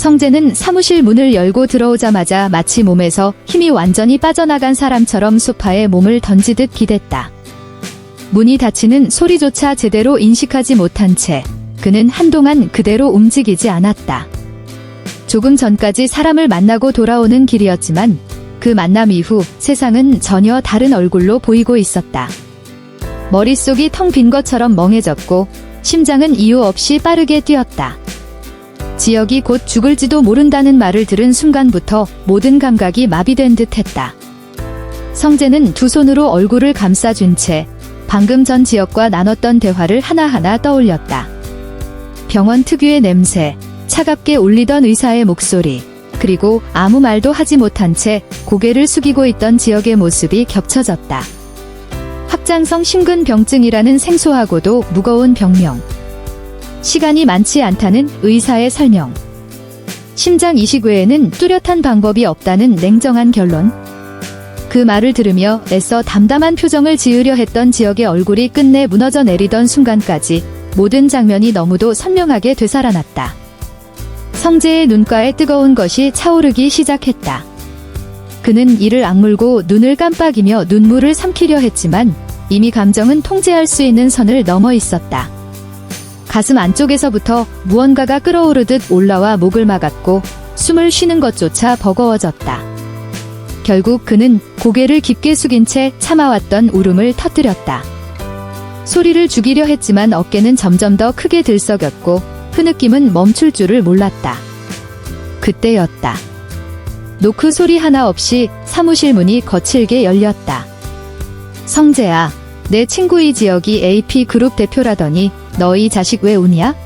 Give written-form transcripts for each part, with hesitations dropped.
성재는 사무실 문을 열고 들어오자마자 마치 몸에서 힘이 완전히 빠져나간 사람처럼 소파에 몸을 던지듯 기댔다. 문이 닫히는 소리조차 제대로 인식하지 못한 채 그는 한동안 그대로 움직이지 않았다. 조금 전까지 사람을 만나고 돌아오는 길이었지만 그 만남 이후 세상은 전혀 다른 얼굴로 보이고 있었다. 머릿속이 텅 빈 것처럼 멍해졌고 심장은 이유 없이 빠르게 뛰었다. 지역이 곧 죽을지도 모른다는 말을 들은 순간부터 모든 감각이 마비된 듯 했다. 성재는 두 손으로 얼굴을 감싸준 채 방금 전 지역과 나눴던 대화를 하나하나 떠올렸다. 병원 특유의 냄새, 차갑게 울리던 의사의 목소리, 그리고 아무 말도 하지 못한 채 고개를 숙이고 있던 지역의 모습이 겹쳐졌다. 확장성 심근병증이라는 생소하고도 무거운 병명. 시간이 많지 않다는 의사의 설명. 심장 이식 외에는 뚜렷한 방법이 없다는 냉정한 결론. 그 말을 들으며 애써 담담한 표정을 지으려 했던 지역의 얼굴이 끝내 무너져 내리던 순간까지 모든 장면이 너무도 선명하게 되살아났다. 성재의 눈가에 뜨거운 것이 차오르기 시작했다. 그는 이를 악물고 눈을 깜빡이며 눈물을 삼키려 했지만 이미 감정은 통제할 수 있는 선을 넘어 있었다. 가슴 안쪽에서부터 무언가가 끓어오르듯 올라와 목을 막았고 숨을 쉬는 것조차 버거워졌다. 결국 그는 고개를 깊게 숙인 채 참아왔던 울음을 터뜨렸다. 소리를 죽이려 했지만 어깨는 점점 더 크게 들썩였고 흐느낌은 멈출 줄을 몰랐다. 그때였다. 노크 소리 하나 없이 사무실 문이 거칠게 열렸다. 성재야, 내 친구 이 지역이 AP그룹 대표라더니 너 이 자식 왜 우냐?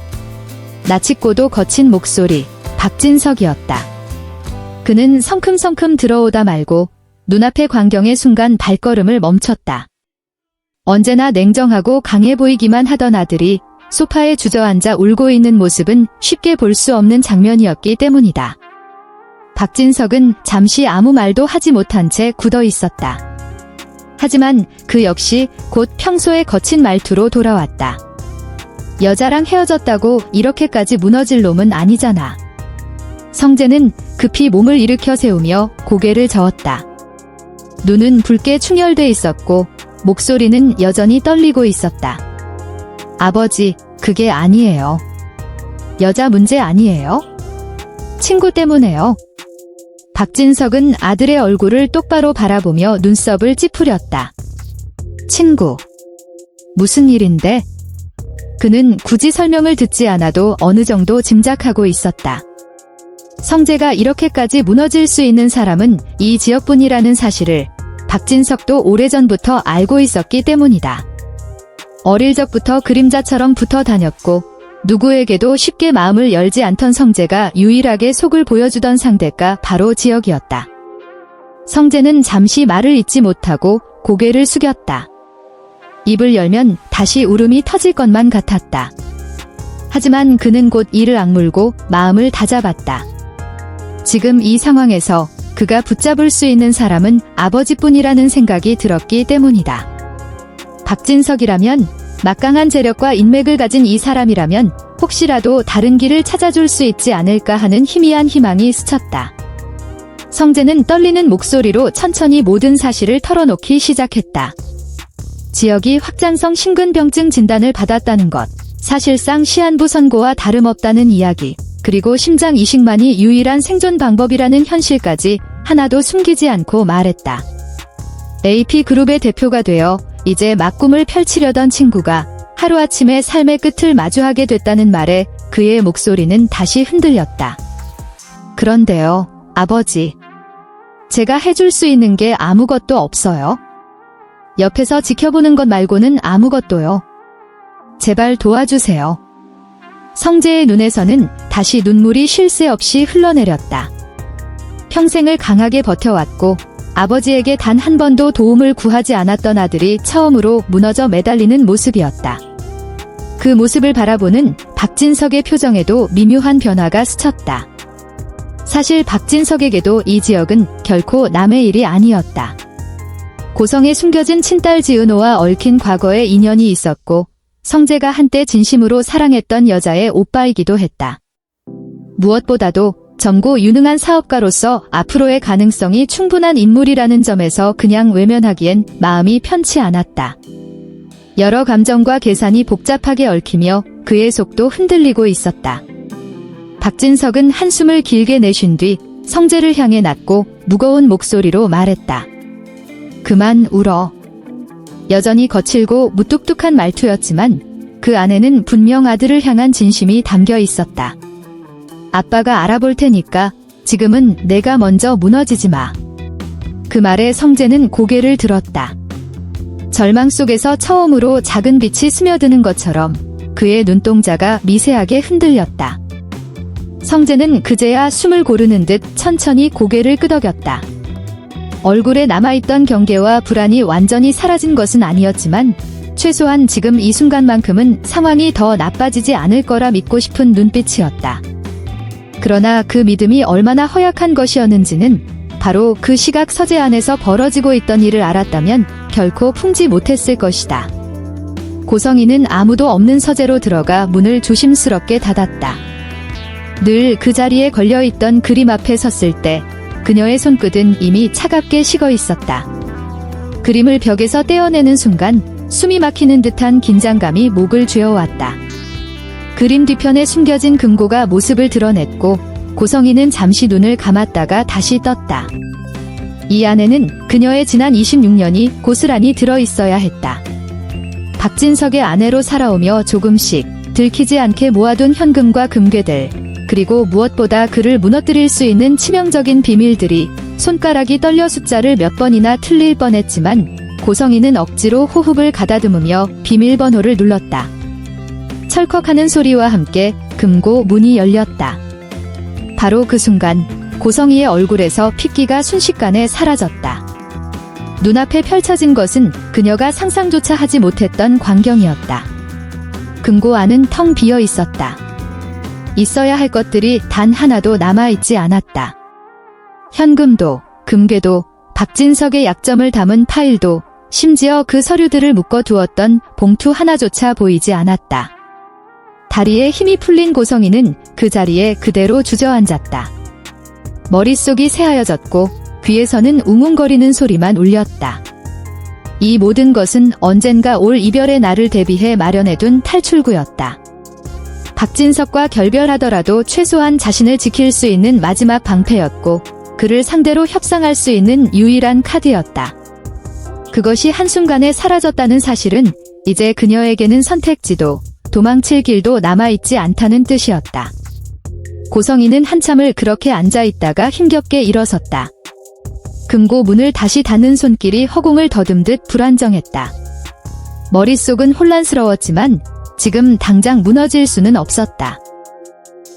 나치고도 거친 목소리, 박진석이었다. 그는 성큼성큼 들어오다 말고 눈앞의 광경의 순간 발걸음을 멈췄다. 언제나 냉정하고 강해 보이기만 하던 아들이 소파에 주저앉아 울고 있는 모습은 쉽게 볼 수 없는 장면이었기 때문이다. 박진석은 잠시 아무 말도 하지 못한 채 굳어 있었다. 하지만 그 역시 곧 평소의 거친 말투로 돌아왔다. 여자랑 헤어졌다고 이렇게까지 무너질 놈은 아니잖아. 성재는 급히 몸을 일으켜 세우며 고개를 저었다. 눈은 붉게 충혈돼 있었고 목소리는 여전히 떨리고 있었다. 아버지, 그게 아니에요. 여자 문제 아니에요. 친구 때문에요. 박진석은 아들의 얼굴을 똑바로 바라보며 눈썹을 찌푸렸다. 친구. 무슨 일인데? 그는 굳이 설명을 듣지 않아도 어느 정도 짐작하고 있었다. 성재가 이렇게까지 무너질 수 있는 사람은 이 지역분이라는 사실을 박진석도 오래전부터 알고 있었기 때문이다. 어릴 적부터 그림자처럼 붙어 다녔고 누구에게도 쉽게 마음을 열지 않던 성재가 유일하게 속을 보여주던 상대가 바로 지역이었다. 성재는 잠시 말을 잇지 못하고 고개를 숙였다. 입을 열면 다시 울음이 터질 것만 같았다. 하지만 그는 곧 이를 악물고 마음을 다잡았다. 지금 이 상황에서 그가 붙잡을 수 있는 사람은 아버지뿐이라는 생각이 들었기 때문이다. 박진석이라면, 막강한 재력과 인맥을 가진 이 사람이라면 혹시라도 다른 길을 찾아줄 수 있지 않을까 하는 희미한 희망이 스쳤다. 성재는 떨리는 목소리로 천천히 모든 사실을 털어놓기 시작했다. 지역이 확장성 심근병증 진단을 받았다는 것, 사실상 시한부 선고와 다름없다는 이야기, 그리고 심장 이식만이 유일한 생존 방법이라는 현실까지 하나도 숨기지 않고 말했다. AP그룹의 대표가 되어 이제 막 꿈을 펼치려던 친구가 하루아침에 삶의 끝을 마주하게 됐다는 말에 그의 목소리는 다시 흔들렸다. 그런데요, 아버지. 제가 해줄 수 있는 게 아무것도 없어요. 옆에서 지켜보는 것 말고는 아무것도요. 제발 도와주세요. 성재의 눈에서는 다시 눈물이 쉴 새 없이 흘러내렸다. 평생을 강하게 버텨왔고 아버지에게 단 한 번도 도움을 구하지 않았던 아들이 처음으로 무너져 매달리는 모습이었다. 그 모습을 바라보는 박진석의 표정에도 미묘한 변화가 스쳤다. 사실 박진석에게도 이 지역은 결코 남의 일이 아니었다. 고성에 숨겨진 친딸 지은호와 얽힌 과거의 인연이 있었고 성재가 한때 진심으로 사랑했던 여자의 오빠이기도 했다. 무엇보다도 젊고 유능한 사업가로서 앞으로의 가능성이 충분한 인물이라는 점에서 그냥 외면하기엔 마음이 편치 않았다. 여러 감정과 계산이 복잡하게 얽히며 그의 속도 흔들리고 있었다. 박진석은 한숨을 길게 내쉰 뒤 성재를 향해 낮고 무거운 목소리로 말했다. 그만 울어. 여전히 거칠고 무뚝뚝한 말투였지만 그 안에는 분명 아들을 향한 진심이 담겨 있었다. 아빠가 알아볼 테니까 지금은 내가 먼저 무너지지 마. 그 말에 성재는 고개를 들었다. 절망 속에서 처음으로 작은 빛이 스며드는 것처럼 그의 눈동자가 미세하게 흔들렸다. 성재는 그제야 숨을 고르는 듯 천천히 고개를 끄덕였다. 얼굴에 남아있던 경계와 불안이 완전히 사라진 것은 아니었지만 최소한 지금 이 순간만큼은 상황이 더 나빠지지 않을 거라 믿고 싶은 눈빛이었다. 그러나 그 믿음이 얼마나 허약한 것이었는지는 바로 그 시각 서재 안에서 벌어지고 있던 일을 알았다면 결코 품지 못했을 것이다. 고성이는 아무도 없는 서재로 들어가 문을 조심스럽게 닫았다. 늘 그 자리에 걸려있던 그림 앞에 섰을 때 그녀의 손끝은 이미 차갑게 식어 있었다. 그림을 벽에서 떼어내는 순간 숨이 막히는 듯한 긴장감이 목을 죄어왔다. 그림 뒤편에 숨겨진 금고가 모습을 드러냈고 고성이는 잠시 눈을 감았다가 다시 떴다. 이 안에는 그녀의 지난 26년이 고스란히 들어있어야 했다. 박진석의 아내로 살아오며 조금씩 들키지 않게 모아둔 현금과 금괴들, 그리고 무엇보다 그를 무너뜨릴 수 있는 치명적인 비밀들이 손가락이 떨려 숫자를 몇 번이나 틀릴 뻔했지만 고성이는 억지로 호흡을 가다듬으며 비밀번호를 눌렀다. 철컥하는 소리와 함께 금고 문이 열렸다. 바로 그 순간 고성이의 얼굴에서 핏기가 순식간에 사라졌다. 눈앞에 펼쳐진 것은 그녀가 상상조차 하지 못했던 광경이었다. 금고 안은 텅 비어 있었다. 있어야 할 것들이 단 하나도 남아있지 않았다. 현금도, 금괴도, 박진석의 약점을 담은 파일도, 심지어 그 서류들을 묶어두었던 봉투 하나조차 보이지 않았다. 다리에 힘이 풀린 고성이는 그 자리에 그대로 주저앉았다. 머릿속이 새하얘졌고 귀에서는 웅웅거리는 소리만 울렸다. 이 모든 것은 언젠가 올 이별의 날을 대비해 마련해둔 탈출구였다. 박진석과 결별하더라도 최소한 자신을 지킬 수 있는 마지막 방패였고 그를 상대로 협상할 수 있는 유일한 카드였다. 그것이 한순간에 사라졌다는 사실은 이제 그녀에게는 선택지도 도망칠 길도 남아있지 않다는 뜻이었다. 고성이는 한참을 그렇게 앉아있다가 힘겹게 일어섰다. 금고 문을 다시 닫는 손길이 허공을 더듬듯 불안정했다. 머릿속은 혼란스러웠지만 지금 당장 무너질 수는 없었다.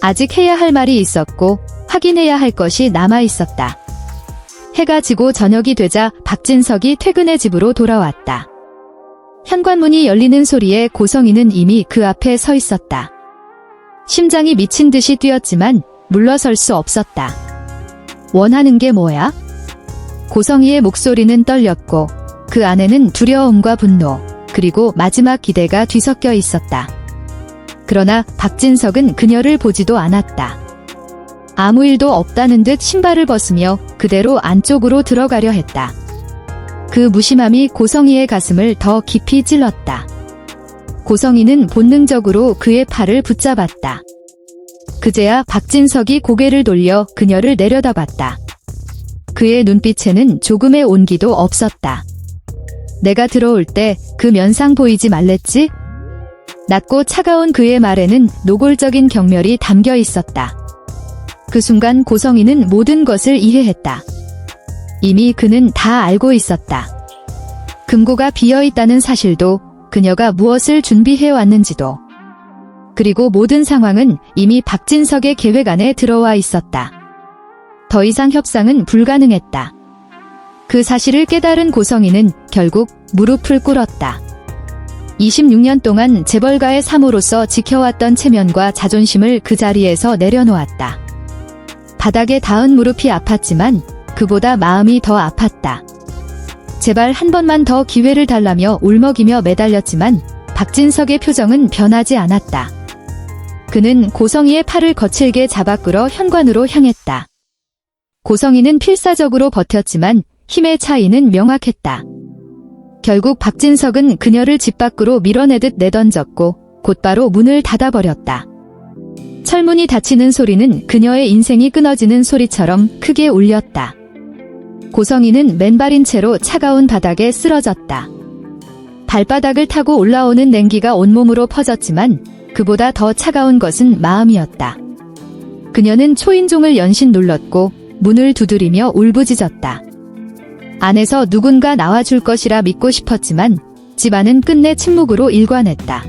아직 해야 할 말이 있었고 확인해야 할 것이 남아있었다. 해가 지고 저녁이 되자 박진석이 퇴근해 집으로 돌아왔다. 현관문이 열리는 소리에 고성이는 이미 그 앞에 서 있었다. 심장이 미친 듯이 뛰었지만 물러설 수 없었다. 원하는 게 뭐야? 고성이의 목소리는 떨렸고 그 안에는 두려움과 분노, 그리고 마지막 기대가 뒤섞여 있었다. 그러나 박진석은 그녀를 보지도 않았다. 아무 일도 없다는 듯 신발을 벗으며 그대로 안쪽으로 들어가려 했다. 그 무심함이 고성이의 가슴을 더 깊이 찔렀다. 고성이는 본능적으로 그의 팔을 붙잡았다. 그제야 박진석이 고개를 돌려 그녀를 내려다봤다. 그의 눈빛에는 조금의 온기도 없었다. 내가 들어올 때 그 면상 보이지 말랬지? 낮고 차가운 그의 말에는 노골적인 경멸이 담겨 있었다. 그 순간 고성이는 모든 것을 이해했다. 이미 그는 다 알고 있었다. 금고가 비어있다는 사실도, 그녀가 무엇을 준비해왔는지도. 그리고 모든 상황은 이미 박진석의 계획 안에 들어와 있었다. 더 이상 협상은 불가능했다. 그 사실을 깨달은 고성이는 결국 무릎을 꿇었다. 26년 동안 재벌가의 사모로서 지켜왔던 체면과 자존심을 그 자리에서 내려놓았다. 바닥에 닿은 무릎이 아팠지만 그보다 마음이 더 아팠다. 제발 한 번만 더 기회를 달라며 울먹이며 매달렸지만 박진석의 표정은 변하지 않았다. 그는 고성이의 팔을 거칠게 잡아 끌어 현관으로 향했다. 고성이는 필사적으로 버텼지만 힘의 차이는 명확했다. 결국 박진석은 그녀를 집 밖으로 밀어내듯 내던졌고 곧바로 문을 닫아버렸다. 철문이 닫히는 소리는 그녀의 인생이 끊어지는 소리처럼 크게 울렸다. 고성이는 맨발인 채로 차가운 바닥에 쓰러졌다. 발바닥을 타고 올라오는 냉기가 온몸으로 퍼졌지만 그보다 더 차가운 것은 마음이었다. 그녀는 초인종을 연신 눌렀고 문을 두드리며 울부짖었다. 안에서 누군가 나와줄 것이라 믿고 싶었지만 집안은 끝내 침묵으로 일관했다.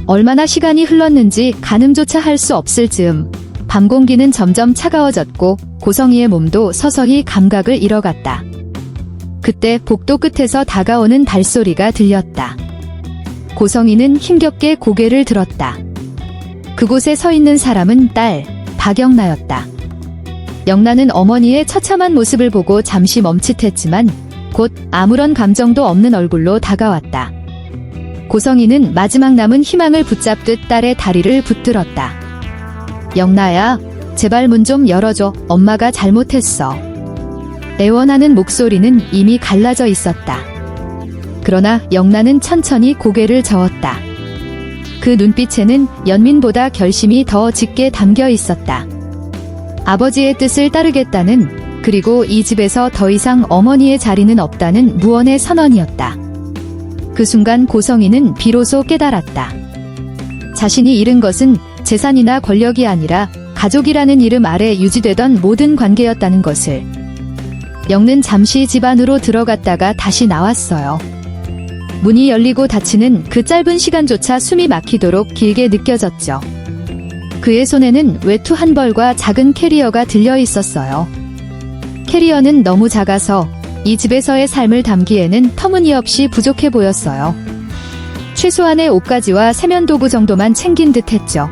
얼마나 시간이 흘렀는지 가늠조차 할 수 없을 즈음 밤 공기는 점점 차가워졌고 고성이의 몸도 서서히 감각을 잃어갔다. 그때 복도 끝에서 다가오는 발소리가 들렸다. 고성이는 힘겹게 고개를 들었다. 그곳에 서 있는 사람은 딸 박영나였다. 영나는 어머니의 처참한 모습을 보고 잠시 멈칫했지만 곧 아무런 감정도 없는 얼굴로 다가왔다. 고성이는 마지막 남은 희망을 붙잡듯 딸의 다리를 붙들었다. 영나야, 제발 문 좀 열어줘. 엄마가 잘못했어. 애원하는 목소리는 이미 갈라져 있었다. 그러나 영나는 천천히 고개를 저었다. 그 눈빛에는 연민보다 결심이 더 짙게 담겨 있었다. 아버지의 뜻을 따르겠다는, 그리고 이 집에서 더 이상 어머니의 자리는 없다는 무언의 선언이었다. 그 순간 고성이는 비로소 깨달았다. 자신이 잃은 것은 재산이나 권력이 아니라 가족이라는 이름 아래 유지되던 모든 관계였다는 것을. 영는 잠시 집 안으로 들어갔다가 다시 나왔어요. 문이 열리고 닫히는 그 짧은 시간조차 숨이 막히도록 길게 느껴졌죠. 그의 손에는 외투 한 벌과 작은 캐리어가 들려 있었어요. 캐리어는 너무 작아서 이 집에서의 삶을 담기에는 터무니없이 부족해 보였어요. 최소한의 옷가지와 세면도구 정도만 챙긴 듯 했죠.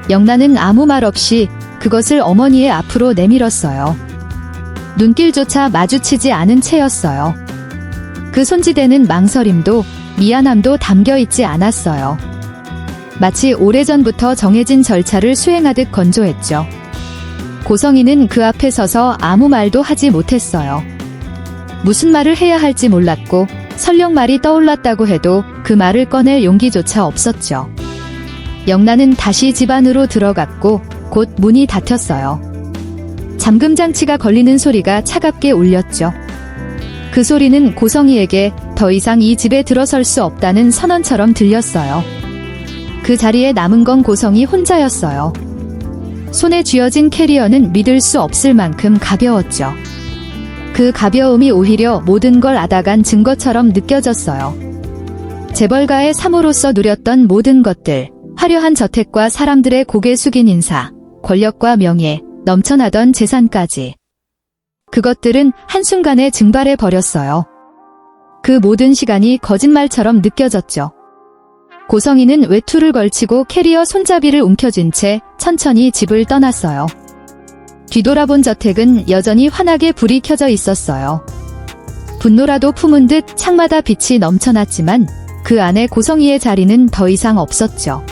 영란은 아무 말 없이 그것을 어머니의 앞으로 내밀었어요. 눈길조차 마주치지 않은 채였어요. 그 손지대는 망설임도 미안함도 담겨있지 않았어요. 마치 오래전부터 정해진 절차를 수행하듯 건조했죠. 고성이는 그 앞에 서서 아무 말도 하지 못했어요. 무슨 말을 해야 할지 몰랐고 설령 말이 떠올랐다고 해도 그 말을 꺼낼 용기조차 없었죠. 영란은 다시 집 안으로 들어갔고 곧 문이 닫혔어요. 잠금 장치가 걸리는 소리가 차갑게 울렸죠. 그 소리는 고성이에게 더 이상 이 집에 들어설 수 없다는 선언처럼 들렸어요. 그 자리에 남은 건 고성이 혼자였어요. 손에 쥐어진 캐리어는 믿을 수 없을 만큼 가벼웠죠. 그 가벼움이 오히려 모든 걸 앗아간 증거처럼 느껴졌어요. 재벌가의 사모로서 누렸던 모든 것들, 화려한 저택과 사람들의 고개 숙인 인사, 권력과 명예, 넘쳐나던 재산까지. 그것들은 한순간에 증발해 버렸어요. 그 모든 시간이 거짓말처럼 느껴졌죠. 고성이는 외투를 걸치고 캐리어 손잡이를 움켜쥔 채 천천히 집을 떠났어요. 뒤돌아본 저택은 여전히 환하게 불이 켜져 있었어요. 분노라도 품은 듯 창마다 빛이 넘쳐났지만 그 안에 고성이의 자리는 더 이상 없었죠.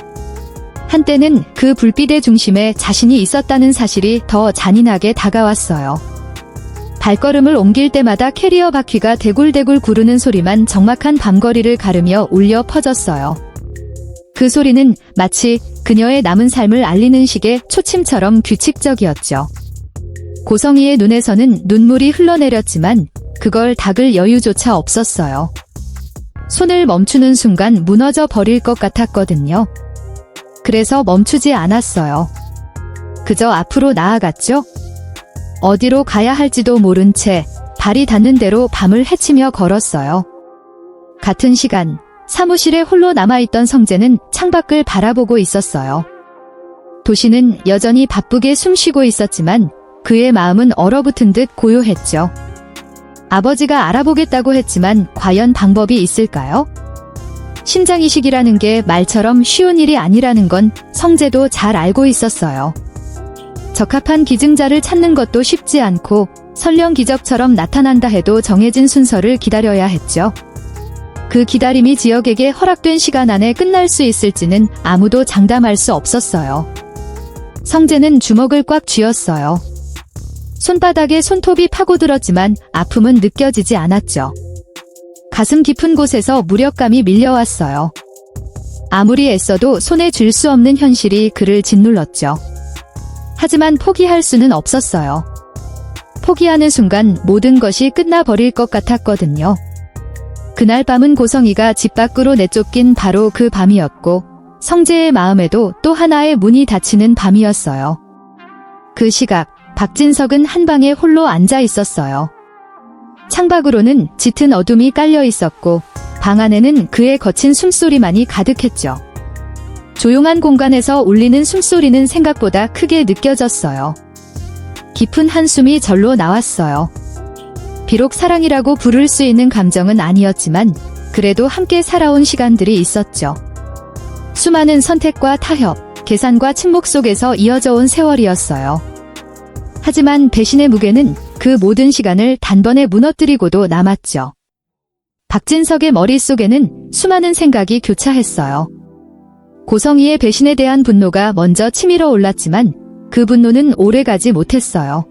한때는 그 불빛의 중심에 자신이 있었다는 사실이 더 잔인하게 다가왔어요. 발걸음을 옮길 때마다 캐리어 바퀴가 대굴대굴 구르는 소리만 적막한 밤거리를 가르며 울려 퍼졌어요. 그 소리는 마치 그녀의 남은 삶을 알리는 식의 초침처럼 규칙적이었죠. 고성이의 눈에서는 눈물이 흘러내렸지만 그걸 닦을 여유조차 없었어요. 손을 멈추는 순간 무너져 버릴 것 같았거든요. 그래서 멈추지 않았어요. 그저 앞으로 나아갔죠. 어디로 가야 할지도 모른 채 발이 닿는 대로 밤을 헤치며 걸었어요. 같은 시간 사무실에 홀로 남아있던 성재는 창밖을 바라보고 있었어요. 도시는 여전히 바쁘게 숨쉬고 있었지만 그의 마음은 얼어붙은 듯 고요했죠. 아버지가 알아보겠다고 했지만 과연 방법이 있을까요? 신장이식이라는 게 말처럼 쉬운 일이 아니라는 건 성재도 잘 알고 있었어요. 적합한 기증자를 찾는 것도 쉽지 않고 설령 기적처럼 나타난다 해도 정해진 순서를 기다려야 했죠. 그 기다림이 지역에게 허락된 시간 안에 끝날 수 있을지는 아무도 장담할 수 없었어요. 성재는 주먹을 꽉 쥐었어요. 손바닥에 손톱이 파고들었지만 아픔은 느껴지지 않았죠. 가슴 깊은 곳에서 무력감이 밀려왔어요. 아무리 애써도 손에 쥘 수 없는 현실이 그를 짓눌렀죠. 하지만 포기할 수는 없었어요. 포기하는 순간 모든 것이 끝나버릴 것 같았거든요. 그날 밤은 고성이가 집 밖으로 내쫓긴 바로 그 밤이었고 성재의 마음에도 또 하나의 문이 닫히는 밤이었어요. 그 시각 박진석은 한 방에 홀로 앉아 있었어요. 창밖으로는 짙은 어둠이 깔려 있었고 방 안에는 그의 거친 숨소리만이 가득했죠. 조용한 공간에서 울리는 숨소리는 생각보다 크게 느껴졌어요. 깊은 한숨이 절로 나왔어요. 비록 사랑이라고 부를 수 있는 감정은 아니었지만 그래도 함께 살아온 시간들이 있었죠. 수많은 선택과 타협, 계산과 침묵 속에서 이어져 온 세월이었어요. 하지만 배신의 무게는 그 모든 시간을 단번에 무너뜨리고도 남았죠. 박진석의 머릿속에는 수많은 생각이 교차했어요. 고성이의 배신에 대한 분노가 먼저 치밀어 올랐지만 그 분노는 오래가지 못했어요.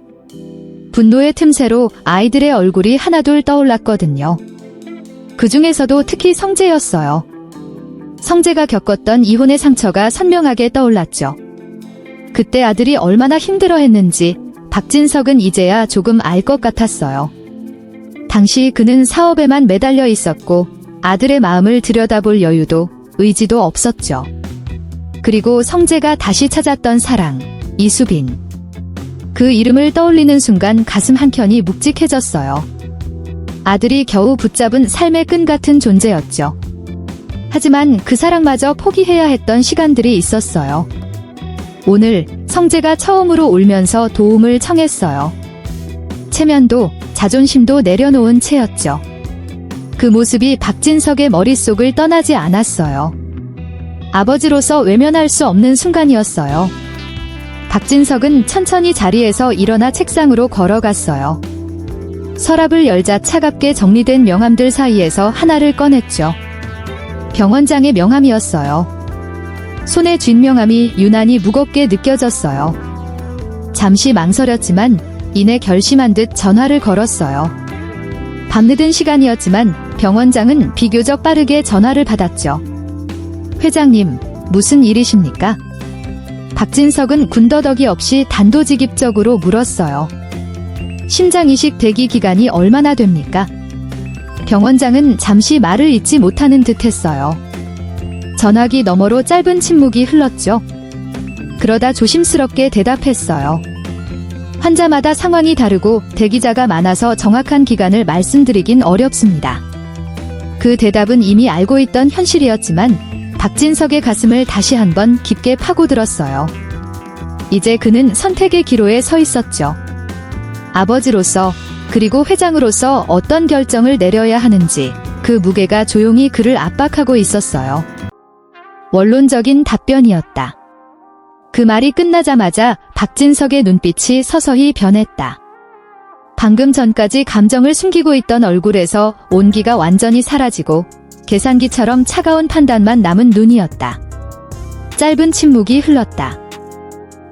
분노의 틈새로 아이들의 얼굴이 하나둘 떠올랐거든요. 그 중에서도 특히 성재였어요. 성재가 겪었던 이혼의 상처가 선명하게 떠올랐죠. 그때 아들이 얼마나 힘들어했는지 박진석은 이제야 조금 알 것 같았어요. 당시 그는 사업에만 매달려 있었고 아들의 마음을 들여다볼 여유도 의지도 없었죠. 그리고 성재가 다시 찾았던 사랑, 이수빈. 그 이름을 떠올리는 순간 가슴 한켠이 묵직해졌어요. 아들이 겨우 붙잡은 삶의 끈 같은 존재였죠. 하지만 그 사랑마저 포기해야 했던 시간들이 있었어요. 오늘 성재가 처음으로 울면서 도움을 청했어요. 체면도 자존심도 내려놓은 채였죠. 그 모습이 박진석의 머릿속을 떠나지 않았어요. 아버지로서 외면할 수 없는 순간이었어요. 박진석은 천천히 자리에서 일어나 책상으로 걸어갔어요. 서랍을 열자 차갑게 정리된 명함들 사이에서 하나를 꺼냈죠. 병원장의 명함이었어요. 손에 쥔 명함이 유난히 무겁게 느껴졌어요. 잠시 망설였지만 이내 결심한 듯 전화를 걸었어요. 밤늦은 시간이었지만 병원장은 비교적 빠르게 전화를 받았죠. 회장님, 무슨 일이십니까? 박진석은 군더더기 없이 단도직입적으로 물었어요. 심장이식 대기 기간이 얼마나 됩니까? 병원장은 잠시 말을 잇지 못하는 듯했어요. 전화기 너머로 짧은 침묵이 흘렀죠. 그러다 조심스럽게 대답했어요. 환자마다 상황이 다르고 대기자가 많아서 정확한 기간을 말씀드리긴 어렵습니다. 그 대답은 이미 알고 있던 현실이었지만 박진석의 가슴을 다시 한번 깊게 파고들었어요. 이제 그는 선택의 기로에 서 있었죠. 아버지로서 그리고 회장으로서 어떤 결정을 내려야 하는지 그 무게가 조용히 그를 압박하고 있었어요. 원론적인 답변이었다. 그 말이 끝나자마자 박진석의 눈빛이 서서히 변했다. 방금 전까지 감정을 숨기고 있던 얼굴에서 온기가 완전히 사라지고 계산기처럼 차가운 판단만 남은 눈이었다. 짧은 침묵이 흘렀다.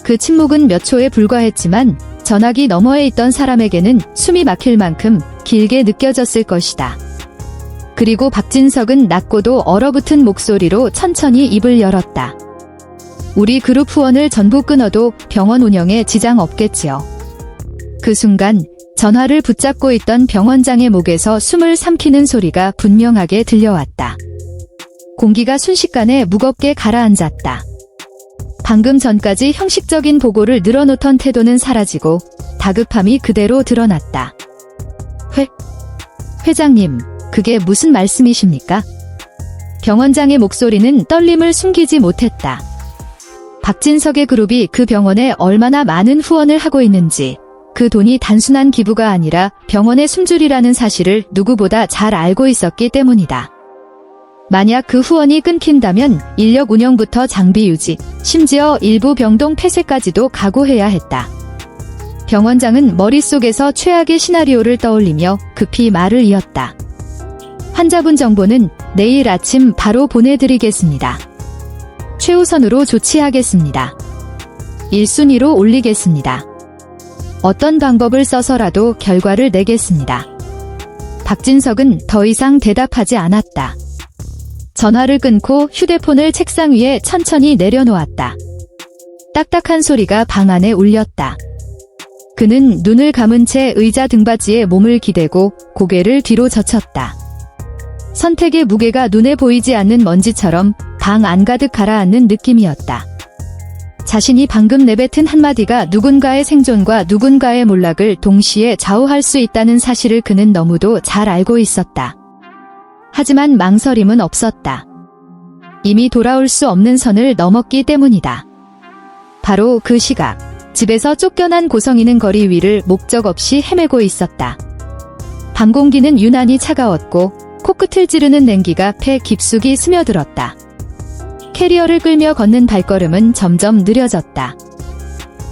그 침묵은 몇 초에 불과했지만 전화기 너머에 있던 사람에게는 숨이 막힐 만큼 길게 느껴졌을 것이다. 그리고 박진석은 낮고도 얼어붙은 목소리로 천천히 입을 열었다. 우리 그룹 후원을 전부 끊어도 병원 운영에 지장 없겠지요. 그 순간 전화를 붙잡고 있던 병원장의 목에서 숨을 삼키는 소리가 분명하게 들려왔다. 공기가 순식간에 무겁게 가라앉았다. 방금 전까지 형식적인 보고를 늘어놓던 태도는 사라지고 다급함이 그대로 드러났다. 회장님, 그게 무슨 말씀이십니까? 병원장의 목소리는 떨림을 숨기지 못했다. 박진석의 그룹이 그 병원에 얼마나 많은 후원을 하고 있는지, 그 돈이 단순한 기부가 아니라 병원의 숨줄이라는 사실을 누구보다 잘 알고 있었기 때문이다. 만약 그 후원이 끊긴다면 인력 운영부터 장비 유지, 심지어 일부 병동 폐쇄까지도 각오해야 했다. 병원장은 머릿속에서 최악의 시나리오를 떠올리며 급히 말을 이었다. 환자분 정보는 내일 아침 바로 보내드리겠습니다. 최우선으로 조치하겠습니다. 1순위로 올리겠습니다. 어떤 방법을 써서라도 결과를 내겠습니다. 박진석은 더 이상 대답하지 않았다. 전화를 끊고 휴대폰을 책상 위에 천천히 내려놓았다. 딱딱한 소리가 방 안에 울렸다. 그는 눈을 감은 채 의자 등받이에 몸을 기대고 고개를 뒤로 젖혔다. 선택의 무게가 눈에 보이지 않는 먼지처럼 방 안 가득 가라앉는 느낌이었다. 자신이 방금 내뱉은 한마디가 누군가의 생존과 누군가의 몰락을 동시에 좌우할 수 있다는 사실을 그는 너무도 잘 알고 있었다. 하지만 망설임은 없었다. 이미 돌아올 수 없는 선을 넘었기 때문이다. 바로 그 시각, 집에서 쫓겨난 고성이는 거리 위를 목적 없이 헤매고 있었다. 밤 공기는 유난히 차가웠고 코끝을 찌르는 냉기가 폐 깊숙이 스며들었다. 캐리어를 끌며 걷는 발걸음은 점점 느려졌다.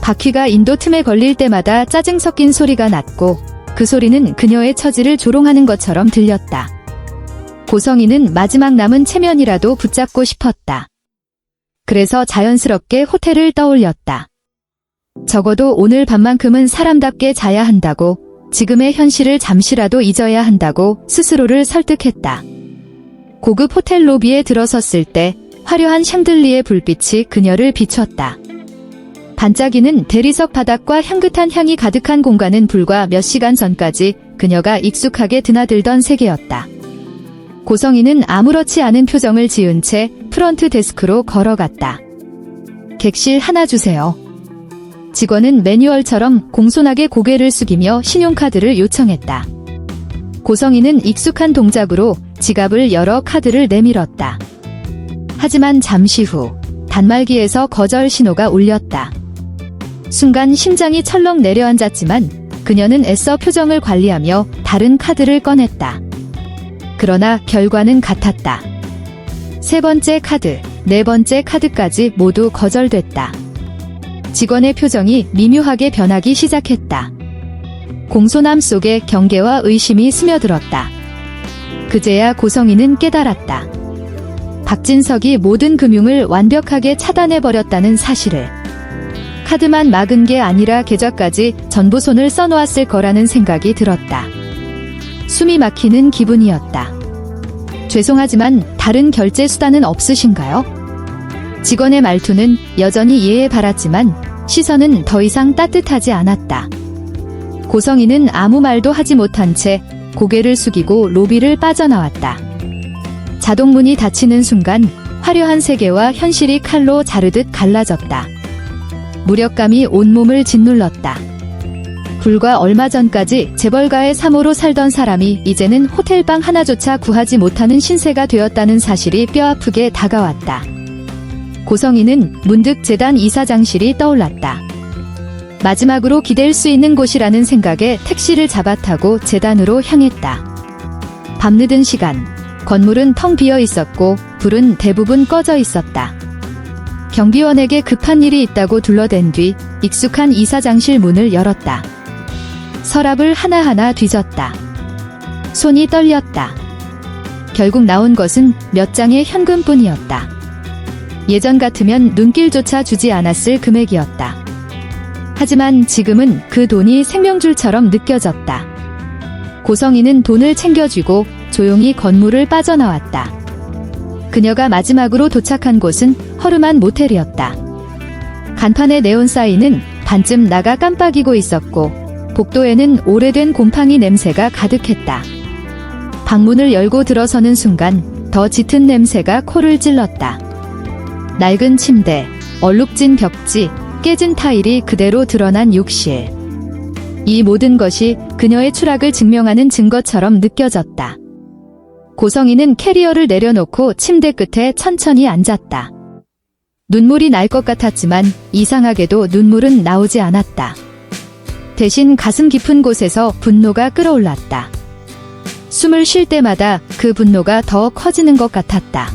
바퀴가 인도 틈에 걸릴 때마다 짜증 섞인 소리가 났고 그 소리는 그녀의 처지를 조롱하는 것처럼 들렸다. 고성이는 마지막 남은 체면이라도 붙잡고 싶었다. 그래서 자연스럽게 호텔을 떠올렸다. 적어도 오늘 밤만큼은 사람답게 자야 한다고, 지금의 현실을 잠시라도 잊어야 한다고 스스로를 설득했다. 고급 호텔 로비에 들어섰을 때 화려한 샹들리에 불빛이 그녀를 비췄다. 반짝이는 대리석 바닥과 향긋한 향이 가득한 공간은 불과 몇 시간 전까지 그녀가 익숙하게 드나들던 세계였다. 고성이는 아무렇지 않은 표정을 지은 채 프런트 데스크로 걸어갔다. 객실 하나 주세요. 직원은 매뉴얼처럼 공손하게 고개를 숙이며 신용카드를 요청했다. 고성이는 익숙한 동작으로 지갑을 열어 카드를 내밀었다. 하지만 잠시 후 단말기에서 거절 신호가 울렸다. 순간 심장이 철렁 내려앉았지만 그녀는 애써 표정을 관리하며 다른 카드를 꺼냈다. 그러나 결과는 같았다. 세 번째 카드, 네 번째 카드까지 모두 거절됐다. 직원의 표정이 미묘하게 변하기 시작했다. 공손함 속에 경계와 의심이 스며들었다. 그제야 고성이는 깨달았다. 박진석이 모든 금융을 완벽하게 차단해버렸다는 사실을. 카드만 막은 게 아니라 계좌까지 전부 손을 써놓았을 거라는 생각이 들었다. 숨이 막히는 기분이었다. 죄송하지만 다른 결제 수단은 없으신가요? 직원의 말투는 여전히 이해에 바랐지만 시선은 더 이상 따뜻하지 않았다. 고성이는 아무 말도 하지 못한 채 고개를 숙이고 로비를 빠져나왔다. 자동문이 닫히는 순간 화려한 세계와 현실이 칼로 자르듯 갈라졌다. 무력감이 온몸을 짓눌렀다. 불과 얼마 전까지 재벌가의 사모로 살던 사람이 이제는 호텔방 하나조차 구하지 못하는 신세가 되었다는 사실이 뼈아프게 다가왔다. 고성이는 문득 재단 이사장실이 떠올랐다. 마지막으로 기댈 수 있는 곳이라는 생각에 택시를 잡아타고 재단으로 향했다. 밤늦은 시간, 건물은 텅 비어 있었고 불은 대부분 꺼져 있었다. 경비원에게 급한 일이 있다고 둘러댄 뒤 익숙한 이사장실 문을 열었다. 서랍을 하나하나 뒤졌다. 손이 떨렸다. 결국 나온 것은 몇 장의 현금뿐이었다. 예전 같으면 눈길조차 주지 않았을 금액이었다. 하지만 지금은 그 돈이 생명줄처럼 느껴졌다. 고성이는 돈을 챙겨쥐고 조용히 건물을 빠져나왔다. 그녀가 마지막으로 도착한 곳은 허름한 모텔이었다. 간판의 네온 사인은 반쯤 나가 깜빡이고 있었고 복도에는 오래된 곰팡이 냄새가 가득했다. 방문을 열고 들어서는 순간 더 짙은 냄새가 코를 찔렀다. 낡은 침대, 얼룩진 벽지, 깨진 타일이 그대로 드러난 욕실. 이 모든 것이 그녀의 추락을 증명하는 증거처럼 느껴졌다. 고성이는 캐리어를 내려놓고 침대 끝에 천천히 앉았다. 눈물이 날 것 같았지만 이상하게도 눈물은 나오지 않았다. 대신 가슴 깊은 곳에서 분노가 끓어올랐다. 숨을 쉴 때마다 그 분노가 더 커지는 것 같았다.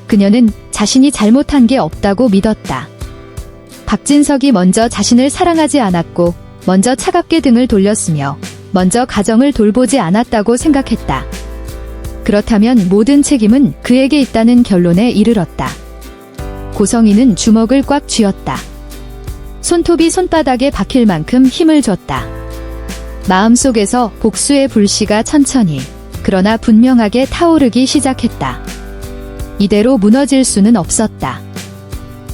그녀는 자신이 잘못한 게 없다고 믿었다. 박진석이 먼저 자신을 사랑하지 않았고 먼저 차갑게 등을 돌렸으며 먼저 가정을 돌보지 않았다고 생각했다. 그렇다면 모든 책임은 그에게 있다는 결론에 이르렀다. 고성이는 주먹을 꽉 쥐었다. 손톱이 손바닥에 박힐 만큼 힘을 줬다. 마음속에서 복수의 불씨가 천천히, 그러나 분명하게 타오르기 시작했다. 이대로 무너질 수는 없었다.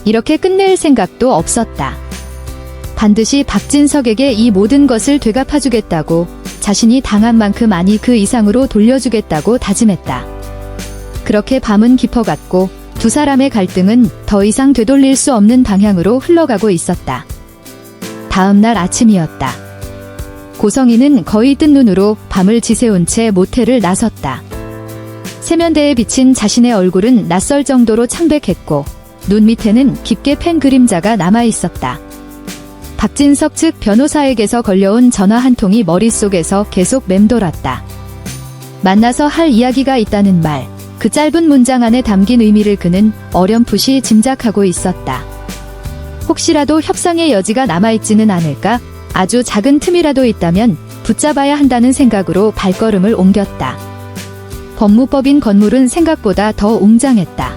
이렇게 끝낼 생각도 없었다. 반드시 박진석에게 이 모든 것을 되갚아주겠다고, 자신이 당한 만큼 아니 그 이상으로 돌려주겠다고 다짐했다. 그렇게 밤은 깊어갔고 두 사람의 갈등은 더 이상 되돌릴 수 없는 방향으로 흘러가고 있었다. 다음 날 아침이었다. 고성이는 거의 뜬 눈으로 밤을 지새운 채 모텔을 나섰다. 세면대에 비친 자신의 얼굴은 낯설 정도로 창백했고 눈 밑에는 깊게 팬 그림자가 남아있었다. 박진석 측 변호사에게서 걸려온 전화 한 통이 머릿속에서 계속 맴돌았다. 만나서 할 이야기가 있다는 말, 그 짧은 문장 안에 담긴 의미를 그는 어렴풋이 짐작하고 있었다. 혹시라도 협상의 여지가 남아있지는 않을까? 아주 작은 틈이라도 있다면 붙잡아야 한다는 생각으로 발걸음을 옮겼다. 법무법인 건물은 생각보다 더 웅장했다.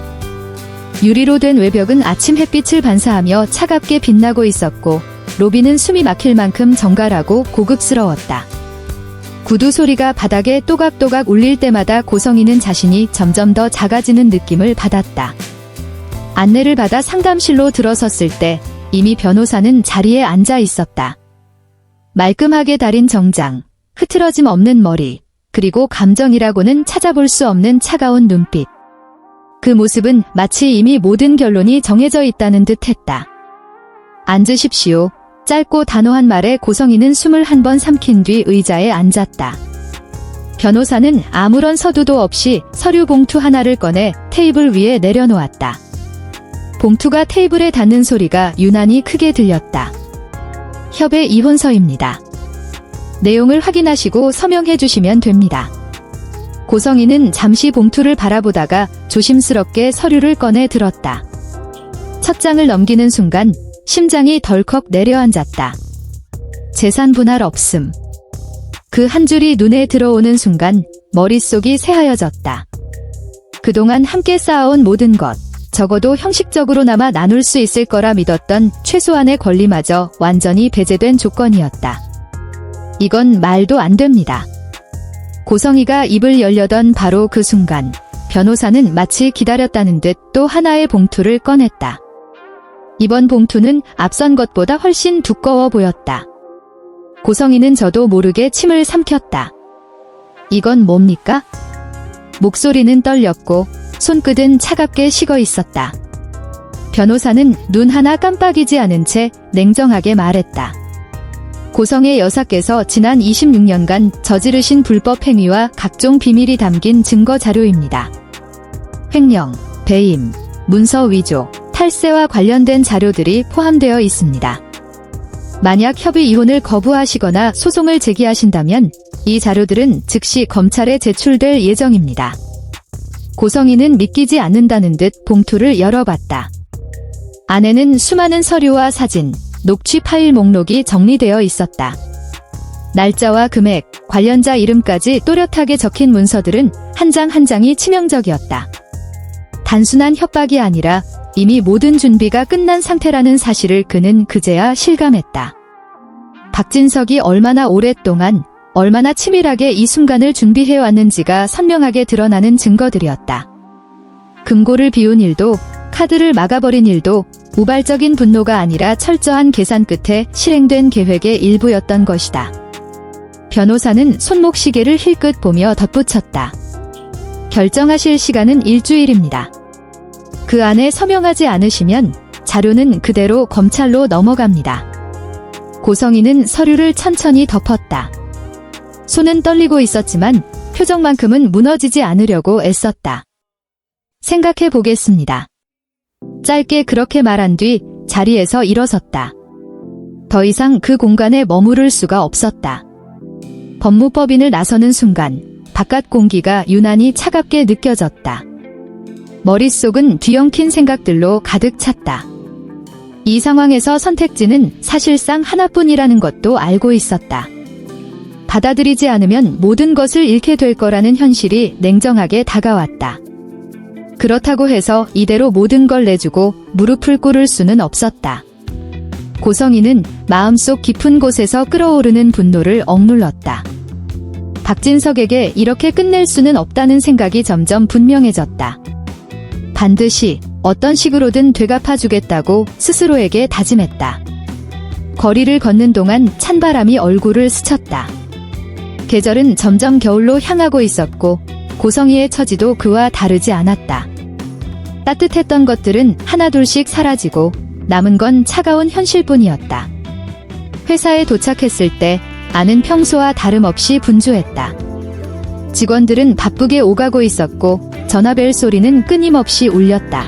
유리로 된 외벽은 아침 햇빛을 반사하며 차갑게 빛나고 있었고 로비는 숨이 막힐 만큼 정갈하고 고급스러웠다. 구두 소리가 바닥에 또각또각 울릴 때마다 고성이는 자신이 점점 더 작아지는 느낌을 받았다. 안내를 받아 상담실로 들어섰을 때 이미 변호사는 자리에 앉아 있었다. 말끔하게 다린 정장, 흐트러짐 없는 머리, 그리고 감정이라고는 찾아볼 수 없는 차가운 눈빛. 그 모습은 마치 이미 모든 결론이 정해져 있다는 듯 했다. 앉으십시오. 짧고 단호한 말에 고성이는 숨을 한 번 삼킨 뒤 의자에 앉았다. 변호사는 아무런 서두도 없이 서류 봉투 하나를 꺼내 테이블 위에 내려놓았다. 봉투가 테이블에 닿는 소리가 유난히 크게 들렸다. 협의 이혼서입니다. 내용을 확인하시고 서명해 주시면 됩니다. 고성이는 잠시 봉투를 바라보다가 조심스럽게 서류를 꺼내 들었다. 첫 장을 넘기는 순간 심장이 덜컥 내려앉았다. 재산 분할 없음. 그 한 줄이 눈에 들어오는 순간 머릿속이 새하얘졌다. 그동안 함께 쌓아온 모든 것, 적어도 형식적으로나마 나눌 수 있을 거라 믿었던 최소한의 권리마저 완전히 배제된 조건이었다. 이건 말도 안 됩니다. 고성이가 입을 열려던 바로 그 순간 변호사는 마치 기다렸다는 듯 또 하나의 봉투를 꺼냈다. 이번 봉투는 앞선 것보다 훨씬 두꺼워 보였다. 고성이는 저도 모르게 침을 삼켰다. 이건 뭡니까? 목소리는 떨렸고 손끝은 차갑게 식어 있었다. 변호사는 눈 하나 깜빡이지 않은 채 냉정하게 말했다. 고성의 여사께서 지난 26년간 저지르신 불법 행위와 각종 비밀이 담긴 증거 자료입니다. 횡령, 배임, 문서 위조, 탈세와 관련된 자료들이 포함되어 있습니다. 만약 협의 이혼을 거부하시거나 소송을 제기하신다면 이 자료들은 즉시 검찰에 제출될 예정입니다. 고성이는 믿기지 않는다는 듯 봉투를 열어봤다. 안에는 수많은 서류와 사진, 녹취 파일 목록이 정리되어 있었다. 날짜와 금액, 관련자 이름까지 또렷하게 적힌 문서들은 한 장 한 장이 치명적이었다. 단순한 협박이 아니라 이미 모든 준비가 끝난 상태라는 사실을 그는 그제야 실감했다. 박진석이 얼마나 오랫동안, 얼마나 치밀하게 이 순간을 준비해왔는지가 선명하게 드러나는 증거들이었다. 금고를 비운 일도, 카드를 막아버린 일도 우발적인 분노가 아니라 철저한 계산 끝에 실행된 계획의 일부였던 것이다. 변호사는 손목시계를 힐끗 보며 덧붙였다. 결정하실 시간은 일주일입니다. 그 안에 서명하지 않으시면 자료는 그대로 검찰로 넘어갑니다. 고성이는 서류를 천천히 덮었다. 손은 떨리고 있었지만 표정만큼은 무너지지 않으려고 애썼다. 생각해 보겠습니다. 짧게 그렇게 말한 뒤 자리에서 일어섰다. 더 이상 그 공간에 머무를 수가 없었다. 법무법인을 나서는 순간 바깥 공기가 유난히 차갑게 느껴졌다. 머릿속은 뒤엉킨 생각들로 가득 찼다. 이 상황에서 선택지는 사실상 하나뿐이라는 것도 알고 있었다. 받아들이지 않으면 모든 것을 잃게 될 거라는 현실이 냉정하게 다가왔다. 그렇다고 해서 이대로 모든 걸 내주고 무릎을 꿇을 수는 없었다. 고성이는 마음속 깊은 곳에서 끓어오르는 분노를 억눌렀다. 박진석에게 이렇게 끝낼 수는 없다는 생각이 점점 분명해졌다. 반드시 어떤 식으로든 되갚아주겠다고 스스로에게 다짐했다. 거리를 걷는 동안 찬바람이 얼굴을 스쳤다. 계절은 점점 겨울로 향하고 있었고 고성이의 처지도 그와 다르지 않았다. 따뜻했던 것들은 하나둘씩 사라지고 남은 건 차가운 현실뿐이었다. 회사에 도착했을 때 아는 평소와 다름없이 분주했다. 직원들은 바쁘게 오가고 있었고 전화벨 소리는 끊임없이 울렸다.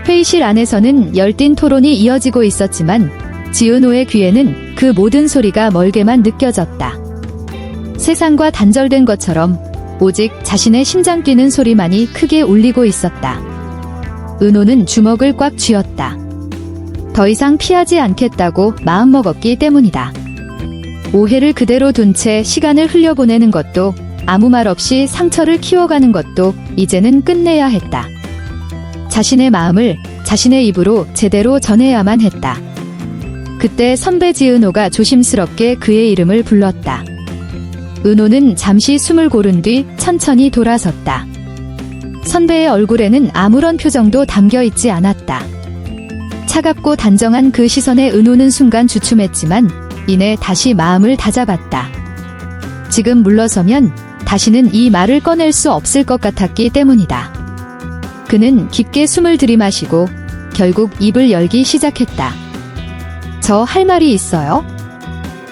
회의실 안에서는 열띤 토론이 이어지고 있었지만 지은호의 귀에는 그 모든 소리가 멀게만 느껴졌다. 세상과 단절된 것처럼 오직 자신의 심장 뛰는 소리만이 크게 울리고 있었다. 은호는 주먹을 꽉 쥐었다. 더 이상 피하지 않겠다고 마음먹었기 때문이다. 오해를 그대로 둔 채 시간을 흘려보내는 것도 아무 말 없이 상처를 키워가는 것도 이제는 끝내야 했다. 자신의 마음을 자신의 입으로 제대로 전해야만 했다. 그때 선배 지은호가 조심스럽게 그의 이름을 불렀다. 은호는 잠시 숨을 고른 뒤 천천히 돌아섰다. 선배의 얼굴에는 아무런 표정도 담겨있지 않았다. 차갑고 단정한 그 시선에 은호는 순간 주춤했지만 이내 다시 마음을 다잡았다. 지금 물러서면 다시는 이 말을 꺼낼 수 없을 것 같았기 때문이다. 그는 깊게 숨을 들이마시고 결국 입을 열기 시작했다. 저 할 말이 있어요?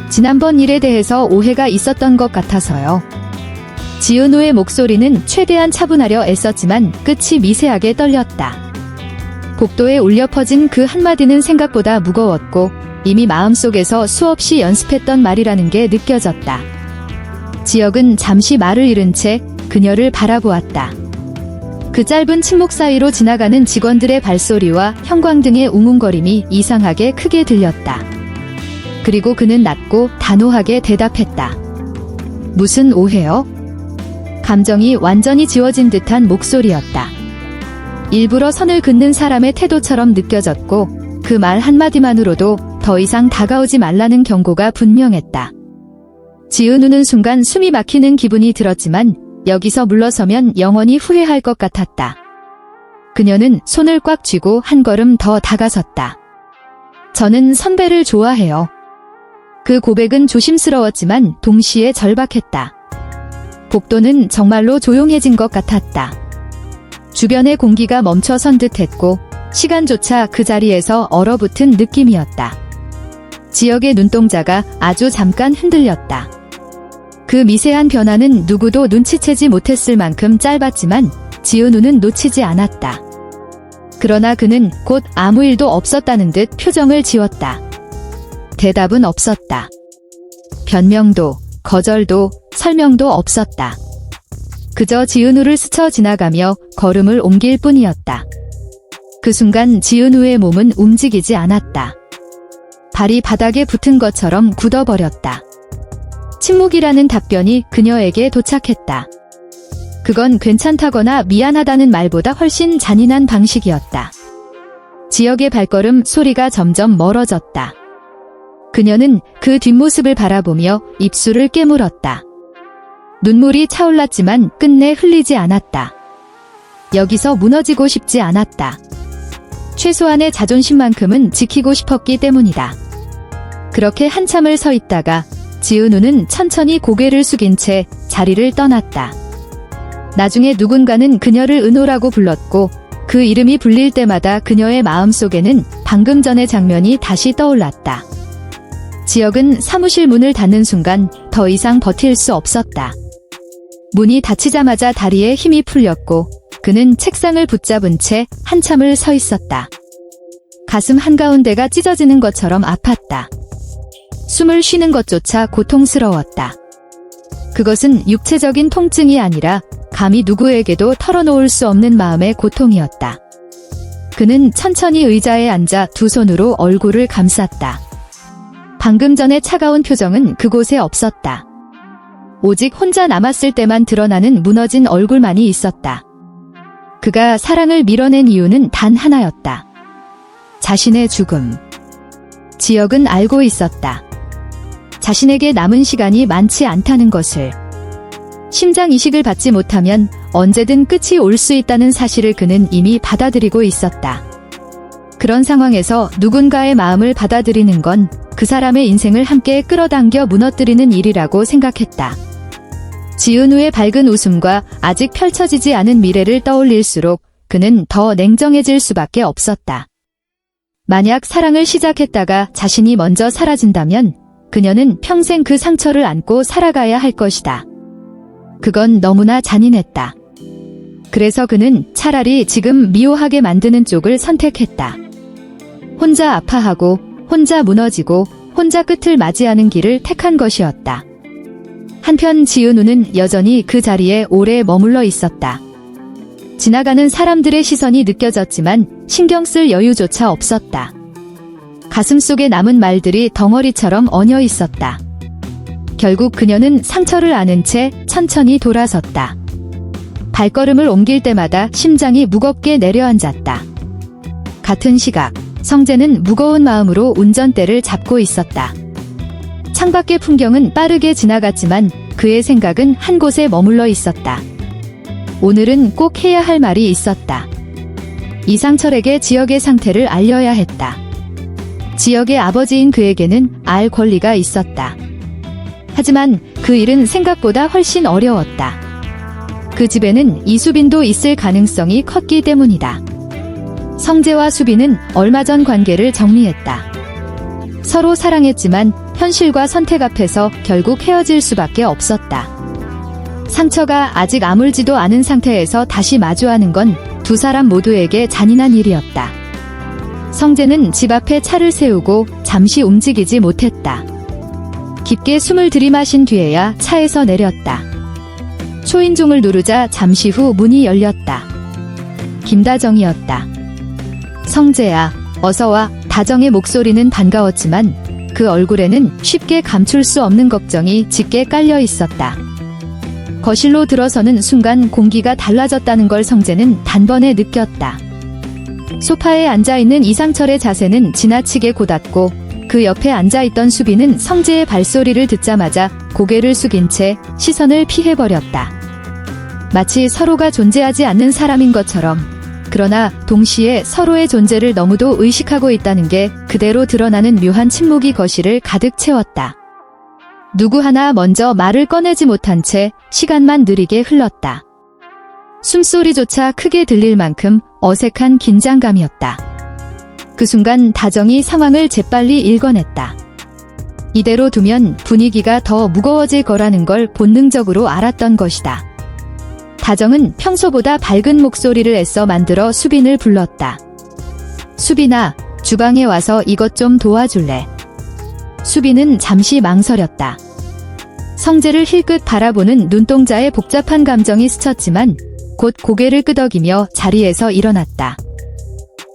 지난번 일에 대해서 오해가 있었던 것 같아서요. 지은호의 목소리는 최대한 차분하려 애썼지만 끝이 미세하게 떨렸다. 복도에 울려 퍼진 그 한마디는 생각보다 무거웠고 이미 마음속에서 수없이 연습했던 말이라는 게 느껴졌다. 지혁은 잠시 말을 잃은 채 그녀를 바라보았다. 그 짧은 침묵 사이로 지나가는 직원들의 발소리와 형광등의 웅웅거림이 이상하게 크게 들렸다. 그리고 그는 낮고 단호하게 대답했다. 무슨 오해요? 감정이 완전히 지워진 듯한 목소리였다. 일부러 선을 긋는 사람의 태도처럼 느껴졌고 그 말 한마디만으로도 더 이상 다가오지 말라는 경고가 분명했다. 지은우는 순간 숨이 막히는 기분이 들었지만 여기서 물러서면 영원히 후회할 것 같았다. 그녀는 손을 꽉 쥐고 한 걸음 더 다가섰다. 저는 선배를 좋아해요. 그 고백은 조심스러웠지만 동시에 절박했다. 복도는 정말로 조용해진 것 같았다. 주변의 공기가 멈춰선 듯했고 시간조차 그 자리에서 얼어붙은 느낌이었다. 지역의 눈동자가 아주 잠깐 흔들렸다. 그 미세한 변화는 누구도 눈치채지 못했을 만큼 짧았지만 지은우는 놓치지 않았다. 그러나 그는 곧 아무 일도 없었다는 듯 표정을 지웠다. 대답은 없었다. 변명도, 거절도, 설명도 없었다. 그저 지은우를 스쳐 지나가며 걸음을 옮길 뿐이었다. 그 순간 지은우의 몸은 움직이지 않았다. 발이 바닥에 붙은 것처럼 굳어버렸다. 침묵이라는 답변이 그녀에게 도착했다. 그건 괜찮다거나 미안하다는 말보다 훨씬 잔인한 방식이었다. 지역의 발걸음 소리가 점점 멀어졌다. 그녀는 그 뒷모습을 바라보며 입술을 깨물었다. 눈물이 차올랐지만 끝내 흘리지 않았다. 여기서 무너지고 싶지 않았다. 최소한의 자존심만큼은 지키고 싶었기 때문이다. 그렇게 한참을 서 있다가 지은우는 천천히 고개를 숙인 채 자리를 떠났다. 나중에 누군가는 그녀를 은호라고 불렀고 그 이름이 불릴 때마다 그녀의 마음속에는 방금 전의 장면이 다시 떠올랐다. 지역은 사무실 문을 닫는 순간 더 이상 버틸 수 없었다. 문이 닫히자마자 다리에 힘이 풀렸고 그는 책상을 붙잡은 채 한참을 서 있었다. 가슴 한가운데가 찢어지는 것처럼 아팠다. 숨을 쉬는 것조차 고통스러웠다. 그것은 육체적인 통증이 아니라 감히 누구에게도 털어놓을 수 없는 마음의 고통이었다. 그는 천천히 의자에 앉아 두 손으로 얼굴을 감쌌다. 방금 전의 차가운 표정은 그곳에 없었다. 오직 혼자 남았을 때만 드러나는 무너진 얼굴만이 있었다. 그가 사랑을 밀어낸 이유는 단 하나였다. 자신의 죽음. 지역은 알고 있었다. 자신에게 남은 시간이 많지 않다는 것을. 심장 이식을 받지 못하면 언제든 끝이 올 수 있다는 사실을 그는 이미 받아들이고 있었다. 그런 상황에서 누군가의 마음을 받아들이는 건 그 사람의 인생을 함께 끌어당겨 무너뜨리는 일이라고 생각했다. 지은 후의 밝은 웃음과 아직 펼쳐지지 않은 미래를 떠올릴수록 그는 더 냉정해질 수밖에 없었다. 만약 사랑을 시작했다가 자신이 먼저 사라진다면 그녀는 평생 그 상처를 안고 살아가야 할 것이다. 그건 너무나 잔인했다. 그래서 그는 차라리 지금 미워하게 만드는 쪽을 선택했다. 혼자 아파하고 혼자 무너지고 혼자 끝을 맞이하는 길을 택한 것이었다. 한편 지은우는 여전히 그 자리에 오래 머물러 있었다. 지나가는 사람들의 시선이 느껴졌지만 신경 쓸 여유조차 없었다. 가슴속에 남은 말들이 덩어리처럼 얹어 있었다. 결국 그녀는 상처를 안은 채 천천히 돌아섰다. 발걸음을 옮길 때마다 심장이 무겁게 내려앉았다. 같은 시각, 성재는 무거운 마음으로 운전대를 잡고 있었다. 창밖의 풍경은 빠르게 지나갔지만 그의 생각은 한 곳에 머물러 있었다. 오늘은 꼭 해야 할 말이 있었다. 이상철에게 지역의 상태를 알려야 했다. 지역의 아버지인 그에게는 알 권리가 있었다. 하지만 그 일은 생각보다 훨씬 어려웠다. 그 집에는 이수빈도 있을 가능성이 컸기 때문이다. 성재와 수빈은 얼마 전 관계를 정리했다. 서로 사랑했지만 현실과 선택 앞에서 결국 헤어질 수밖에 없었다. 상처가 아직 아물지도 않은 상태에서 다시 마주하는 건 두 사람 모두에게 잔인한 일이었다. 성재는 집 앞에 차를 세우고 잠시 움직이지 못했다. 깊게 숨을 들이마신 뒤에야 차에서 내렸다. 초인종을 누르자 잠시 후 문이 열렸다. 김다정이었다. 성재야, 어서와. 다정의 목소리는 반가웠지만 그 얼굴에는 쉽게 감출 수 없는 걱정이 짙게 깔려 있었다. 거실로 들어서는 순간 공기가 달라졌다는 걸 성재는 단번에 느꼈다. 소파에 앉아있는 이상철의 자세는 지나치게 고닫고 그 옆에 앉아있던 수빈은 성재의 발소리를 듣자마자 고개를 숙인 채 시선을 피해버렸다. 마치 서로가 존재하지 않는 사람인 것처럼. 그러나 동시에 서로의 존재를 너무도 의식하고 있다는 게 그대로 드러나는 묘한 침묵이 거실을 가득 채웠다. 누구 하나 먼저 말을 꺼내지 못한 채 시간만 느리게 흘렀다. 숨소리조차 크게 들릴 만큼 어색한 긴장감이었다. 그 순간 다정이 상황을 재빨리 읽어냈다. 이대로 두면 분위기가 더 무거워질 거라는 걸 본능적으로 알았던 것이다. 다정은 평소보다 밝은 목소리를 애써 만들어 수빈을 불렀다. 수빈아, 주방에 와서 이것 좀 도와줄래? 수빈은 잠시 망설였다. 성재를 힐끗 바라보는 눈동자에 복잡한 감정이 스쳤지만 곧 고개를 끄덕이며 자리에서 일어났다.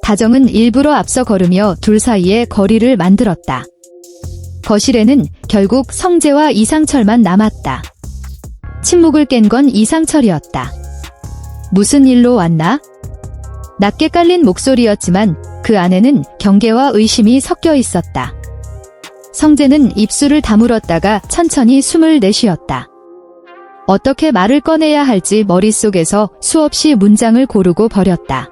다정은 일부러 앞서 걸으며 둘 사이에 거리를 만들었다. 거실에는 결국 성재와 이상철만 남았다. 침묵을 깬 건 이상철이었다. 무슨 일로 왔나? 낮게 깔린 목소리였지만 그 안에는 경계와 의심이 섞여 있었다. 성재는 입술을 다물었다가 천천히 숨을 내쉬었다. 어떻게 말을 꺼내야 할지 머릿속에서 수없이 문장을 고르고 버렸다.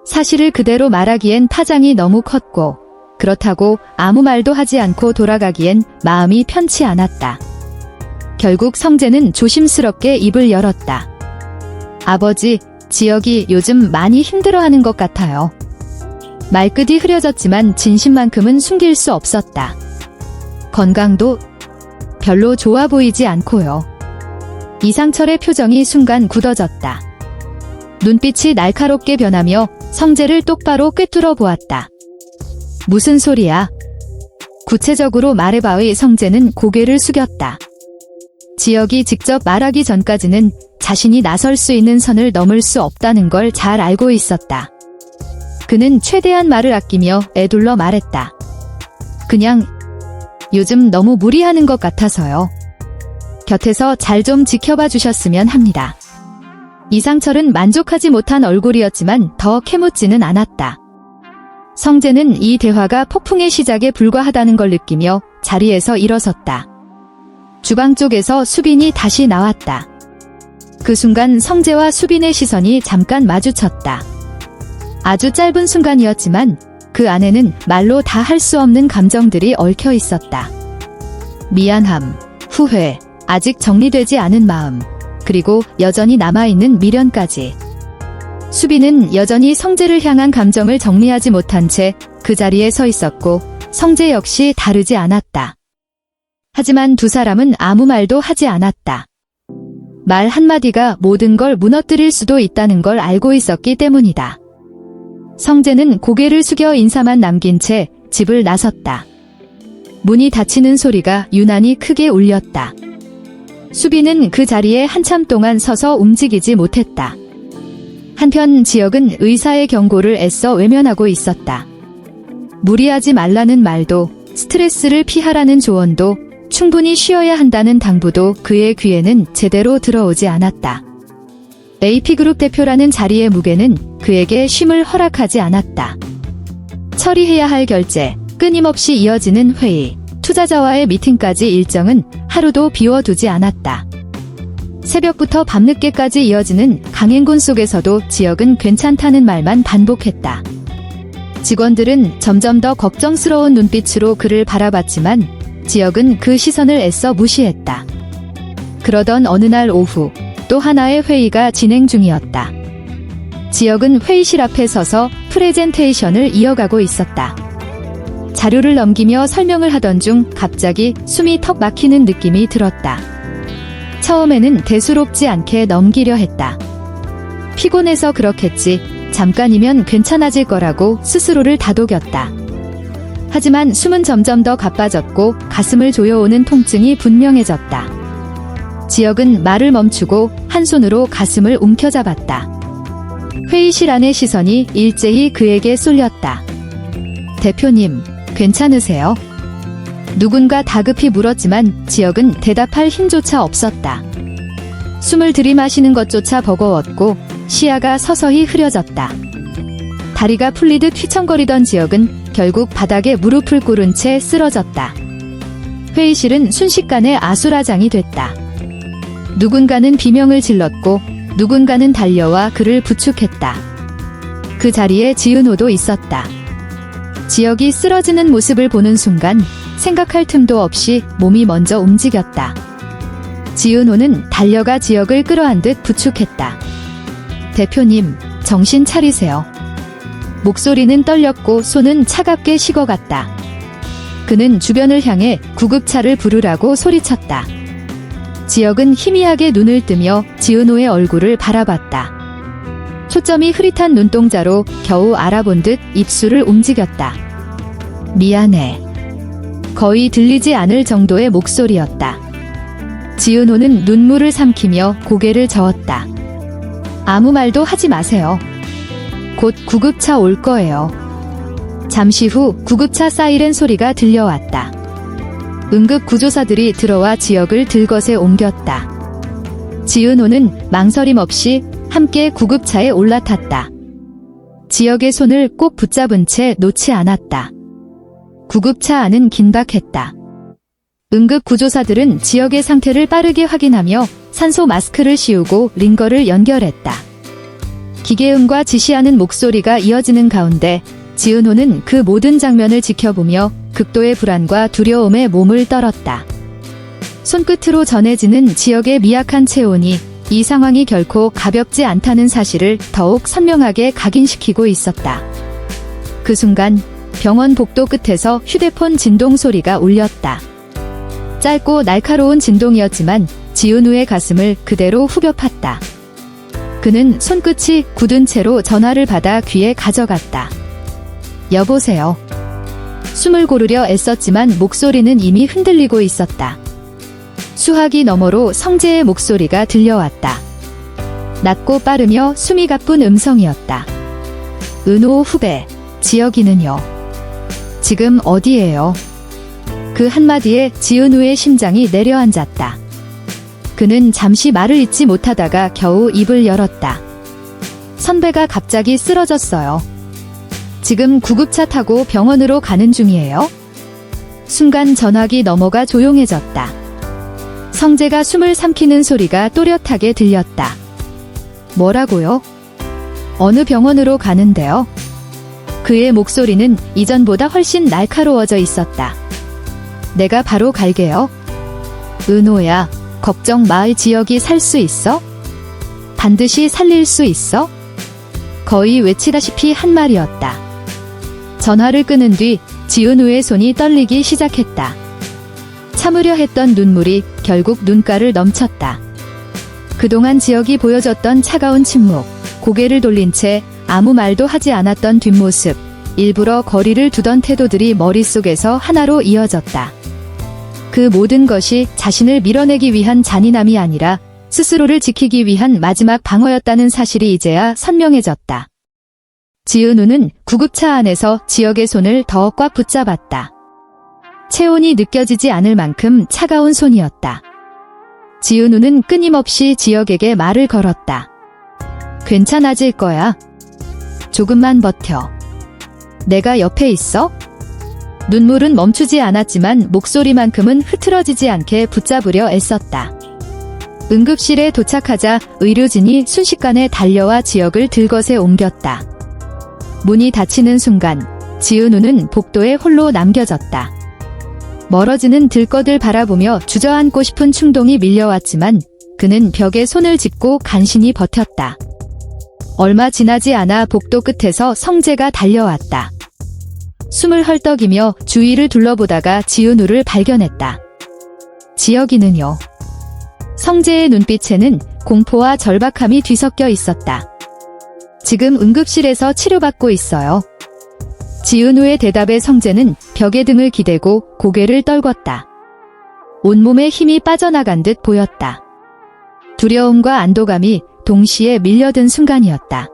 사실을 그대로 말하기엔 파장이 너무 컸고 그렇다고 아무 말도 하지 않고 돌아가기엔 마음이 편치 않았다. 결국 성재는 조심스럽게 입을 열었다. 아버지, 지역이 요즘 많이 힘들어하는 것 같아요. 말끝이 흐려졌지만 진심만큼은 숨길 수 없었다. 건강도 별로 좋아 보이지 않고요. 이상철의 표정이 순간 굳어졌다. 눈빛이 날카롭게 변하며 성재를 똑바로 꿰뚫어 보았다. 무슨 소리야? 구체적으로 말해봐의 성재는 고개를 숙였다. 지역이 직접 말하기 전까지는 자신이 나설 수 있는 선을 넘을 수 없다는 걸 잘 알고 있었다. 그는 최대한 말을 아끼며 애둘러 말했다. 그냥 요즘 너무 무리하는 것 같아서요. 곁에서 잘 좀 지켜봐 주셨으면 합니다. 이상철은 만족하지 못한 얼굴이었지만 더 캐묻지는 않았다. 성재는 이 대화가 폭풍의 시작에 불과하다는 걸 느끼며 자리에서 일어섰다. 주방 쪽에서 수빈이 다시 나왔다. 그 순간 성재와 수빈의 시선이 잠깐 마주쳤다. 아주 짧은 순간이었지만 그 안에는 말로 다 할 수 없는 감정들이 얽혀 있었다. 미안함, 후회, 아직 정리되지 않은 마음, 그리고 여전히 남아있는 미련까지. 수빈은 여전히 성재를 향한 감정을 정리하지 못한 채 그 자리에 서 있었고 성재 역시 다르지 않았다. 하지만 두 사람은 아무 말도 하지 않았다. 말 한마디가 모든 걸 무너뜨릴 수도 있다는 걸 알고 있었기 때문이다. 성재는 고개를 숙여 인사만 남긴 채 집을 나섰다. 문이 닫히는 소리가 유난히 크게 울렸다. 수빈은 그 자리에 한참 동안 서서 움직이지 못했다. 한편 지혁은 의사의 경고를 애써 외면하고 있었다. 무리하지 말라는 말도, 스트레스를 피하라는 조언도, 충분히 쉬어야 한다는 당부도 그의 귀에는 제대로 들어오지 않았다. AP그룹 대표라는 자리의 무게는 그에게 쉼을 허락하지 않았다. 처리해야 할 결제, 끊임없이 이어지는 회의, 투자자와의 미팅까지 일정은 하루도 비워두지 않았다. 새벽부터 밤늦게까지 이어지는 강행군 속에서도 지혁은 괜찮다는 말만 반복했다. 직원들은 점점 더 걱정스러운 눈빛으로 그를 바라봤지만 지혁은 그 시선을 애써 무시했다. 그러던 어느 날 오후 또 하나의 회의가 진행 중이었다. 지혁은 회의실 앞에 서서 프레젠테이션을 이어가고 있었다. 자료를 넘기며 설명을 하던 중 갑자기 숨이 턱 막히는 느낌이 들었다. 처음에는 대수롭지 않게 넘기려 했다. 피곤해서 그렇겠지, 잠깐이면 괜찮아질 거라고 스스로를 다독였다. 하지만 숨은 점점 더 가빠졌고 가슴을 조여오는 통증이 분명해졌다. 지혁은 말을 멈추고 한 손으로 가슴을 움켜잡았다. 회의실 안의 시선이 일제히 그에게 쏠렸다. 대표님, 괜찮으세요? 누군가 다급히 물었지만 지혁은 대답할 힘조차 없었다. 숨을 들이마시는 것조차 버거웠고 시야가 서서히 흐려졌다. 다리가 풀리듯 휘청거리던 지혁은 결국 바닥에 무릎을 꿇은 채 쓰러졌다. 회의실은 순식간에 아수라장이 됐다. 누군가는 비명을 질렀고 누군가는 달려와 그를 부축했다. 그 자리에 지은호도 있었다. 지혁이 쓰러지는 모습을 보는 순간 생각할 틈도 없이 몸이 먼저 움직였다. 지은호는 달려가 지혁을 끌어안듯 부축했다. 대표님, 정신 차리세요. 목소리는 떨렸고 손은 차갑게 식어갔다. 그는 주변을 향해 구급차를 부르라고 소리쳤다. 지혁은 희미하게 눈을 뜨며 지은호의 얼굴을 바라봤다. 초점이 흐릿한 눈동자로 겨우 알아본 듯 입술을 움직였다. 미안해. 거의 들리지 않을 정도의 목소리였다. 지은호는 눈물을 삼키며 고개를 저었다. 아무 말도 하지 마세요. 곧 구급차 올 거예요. 잠시 후 구급차 사이렌 소리가 들려왔다. 응급구조사들이 들어와 지혁을 들것에 옮겼다. 지은호는 망설임 없이 함께 구급차에 올라탔다. 지혁의 손을 꼭 붙잡은 채 놓지 않았다. 구급차 안은 긴박했다. 응급구조사들은 지혁의 상태를 빠르게 확인하며 산소 마스크를 씌우고 링거를 연결했다. 기계음과 지시하는 목소리가 이어지는 가운데 지은호는 그 모든 장면을 지켜보며 극도의 불안과 두려움에 몸을 떨었다. 손끝으로 전해지는 지역의 미약한 체온이 이 상황이 결코 가볍지 않다는 사실을 더욱 선명하게 각인시키고 있었다. 그 순간 병원 복도 끝에서 휴대폰 진동 소리가 울렸다. 짧고 날카로운 진동이었지만 지은우의 가슴을 그대로 후벼 팠다. 그는 손끝이 굳은 채로 전화를 받아 귀에 가져갔다. 여보세요. 숨을 고르려 애썼지만 목소리는 이미 흔들리고 있었다. 수화기 너머로 성재의 목소리가 들려왔다. 낮고 빠르며 숨이 가쁜 음성이었다. 은호 후배, 지혁이는요? 지금 어디에요? 그 한마디에 지은우의 심장이 내려앉았다. 그는 잠시 말을 잇지 못하다가 겨우 입을 열었다. 선배가 갑자기 쓰러졌어요. 지금 구급차 타고 병원으로 가는 중이에요. 순간 전화기 너머가 조용해졌다. 성재가 숨을 삼키는 소리가 또렷하게 들렸다. 뭐라고요? 어느 병원으로 가는데요? 그의 목소리는 이전보다 훨씬 날카로워져 있었다. 내가 바로 갈게요. 은호야, 걱정 마. 지혁이 살 수 있어? 반드시 살릴 수 있어? 거의 외치다시피 한 말이었다. 전화를 끊은 뒤 지은우의 손이 떨리기 시작했다. 참으려 했던 눈물이 결국 눈가를 넘쳤다. 그동안 지혁이 보여줬던 차가운 침묵, 고개를 돌린 채 아무 말도 하지 않았던 뒷모습, 일부러 거리를 두던 태도들이 머릿속에서 하나로 이어졌다. 그 모든 것이 자신을 밀어내기 위한 잔인함이 아니라 스스로를 지키기 위한 마지막 방어였다는 사실이 이제야 선명해졌다. 지은우는 구급차 안에서 지혁의 손을 더 꽉 붙잡았다. 체온이 느껴지지 않을 만큼 차가운 손이었다. 지은우는 끊임없이 지혁에게 말을 걸었다. 괜찮아질 거야. 조금만 버텨. 내가 옆에 있어? 눈물은 멈추지 않았지만 목소리만큼은 흐트러지지 않게 붙잡으려 애썼다. 응급실에 도착하자 의료진이 순식간에 달려와 지혁을 들것에 옮겼다. 문이 닫히는 순간 지은우는 복도에 홀로 남겨졌다. 멀어지는 들것을 바라보며 주저앉고 싶은 충동이 밀려왔지만 그는 벽에 손을 짚고 간신히 버텼다. 얼마 지나지 않아 복도 끝에서 성재가 달려왔다. 숨을 헐떡이며 주위를 둘러보다가 지은우를 발견했다. 지혁이는요? 성재의 눈빛에는 공포와 절박함이 뒤섞여 있었다. 지금 응급실에서 치료받고 있어요. 지은우의 대답에 성재는 벽에 등을 기대고 고개를 떨궜다. 온몸에 힘이 빠져나간 듯 보였다. 두려움과 안도감이 동시에 밀려든 순간이었다.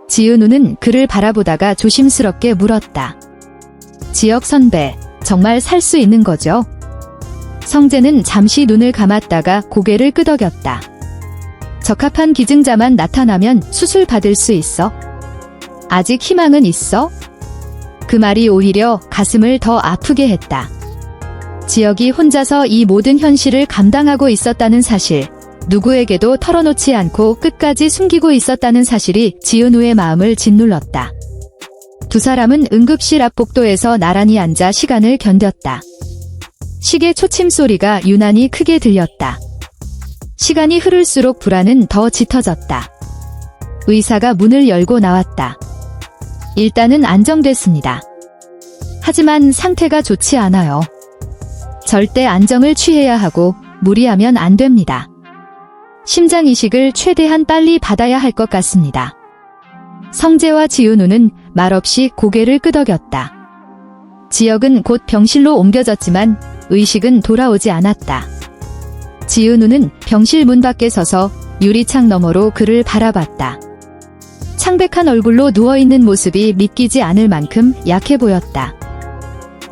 지은우는 그를 바라보다가 조심스럽게 물었다. 지혁 선배, 정말 살 수 있는 거죠? 성재는 잠시 눈을 감았다가 고개를 끄덕였다. 적합한 기증자만 나타나면 수술 받을 수 있어. 아직 희망은 있어? 그 말이 오히려 가슴을 더 아프게 했다. 지혁이 혼자서 이 모든 현실을 감당하고 있었다는 사실, 누구에게도 털어놓지 않고 끝까지 숨기고 있었다는 사실이 지은우의 마음을 짓눌렀다. 두 사람은 응급실 앞 복도에서 나란히 앉아 시간을 견뎠다. 시계 초침 소리가 유난히 크게 들렸다. 시간이 흐를수록 불안은 더 짙어졌다. 의사가 문을 열고 나왔다. 일단은 안정됐습니다. 하지만 상태가 좋지 않아요. 절대 안정을 취해야 하고 무리하면 안 됩니다. 심장 이식을 최대한 빨리 받아야 할 것 같습니다. 성재와 지은우는 말없이 고개를 끄덕였다. 지혁은 곧 병실로 옮겨졌지만 의식은 돌아오지 않았다. 지은우는 병실 문 밖에 서서 유리창 너머로 그를 바라봤다. 창백한 얼굴로 누워있는 모습이 믿기지 않을 만큼 약해 보였다.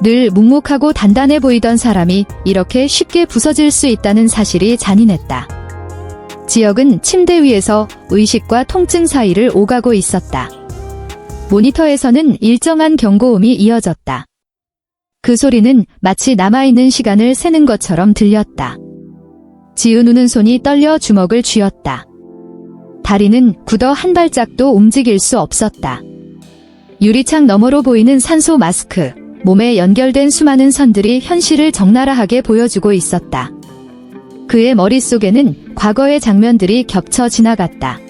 늘 묵묵하고 단단해 보이던 사람이 이렇게 쉽게 부서질 수 있다는 사실이 잔인했다. 지혁은 침대 위에서 의식과 통증 사이를 오가고 있었다. 모니터에서는 일정한 경고음이 이어졌다. 그 소리는 마치 남아있는 시간을 세는 것처럼 들렸다. 지은우는 손이 떨려 주먹을 쥐었다. 다리는 굳어 한 발짝도 움직일 수 없었다. 유리창 너머로 보이는 산소 마스크, 몸에 연결된 수많은 선들이 현실을 적나라하게 보여주고 있었다. 그의 머릿속에는 과거의 장면들이 겹쳐 지나갔다.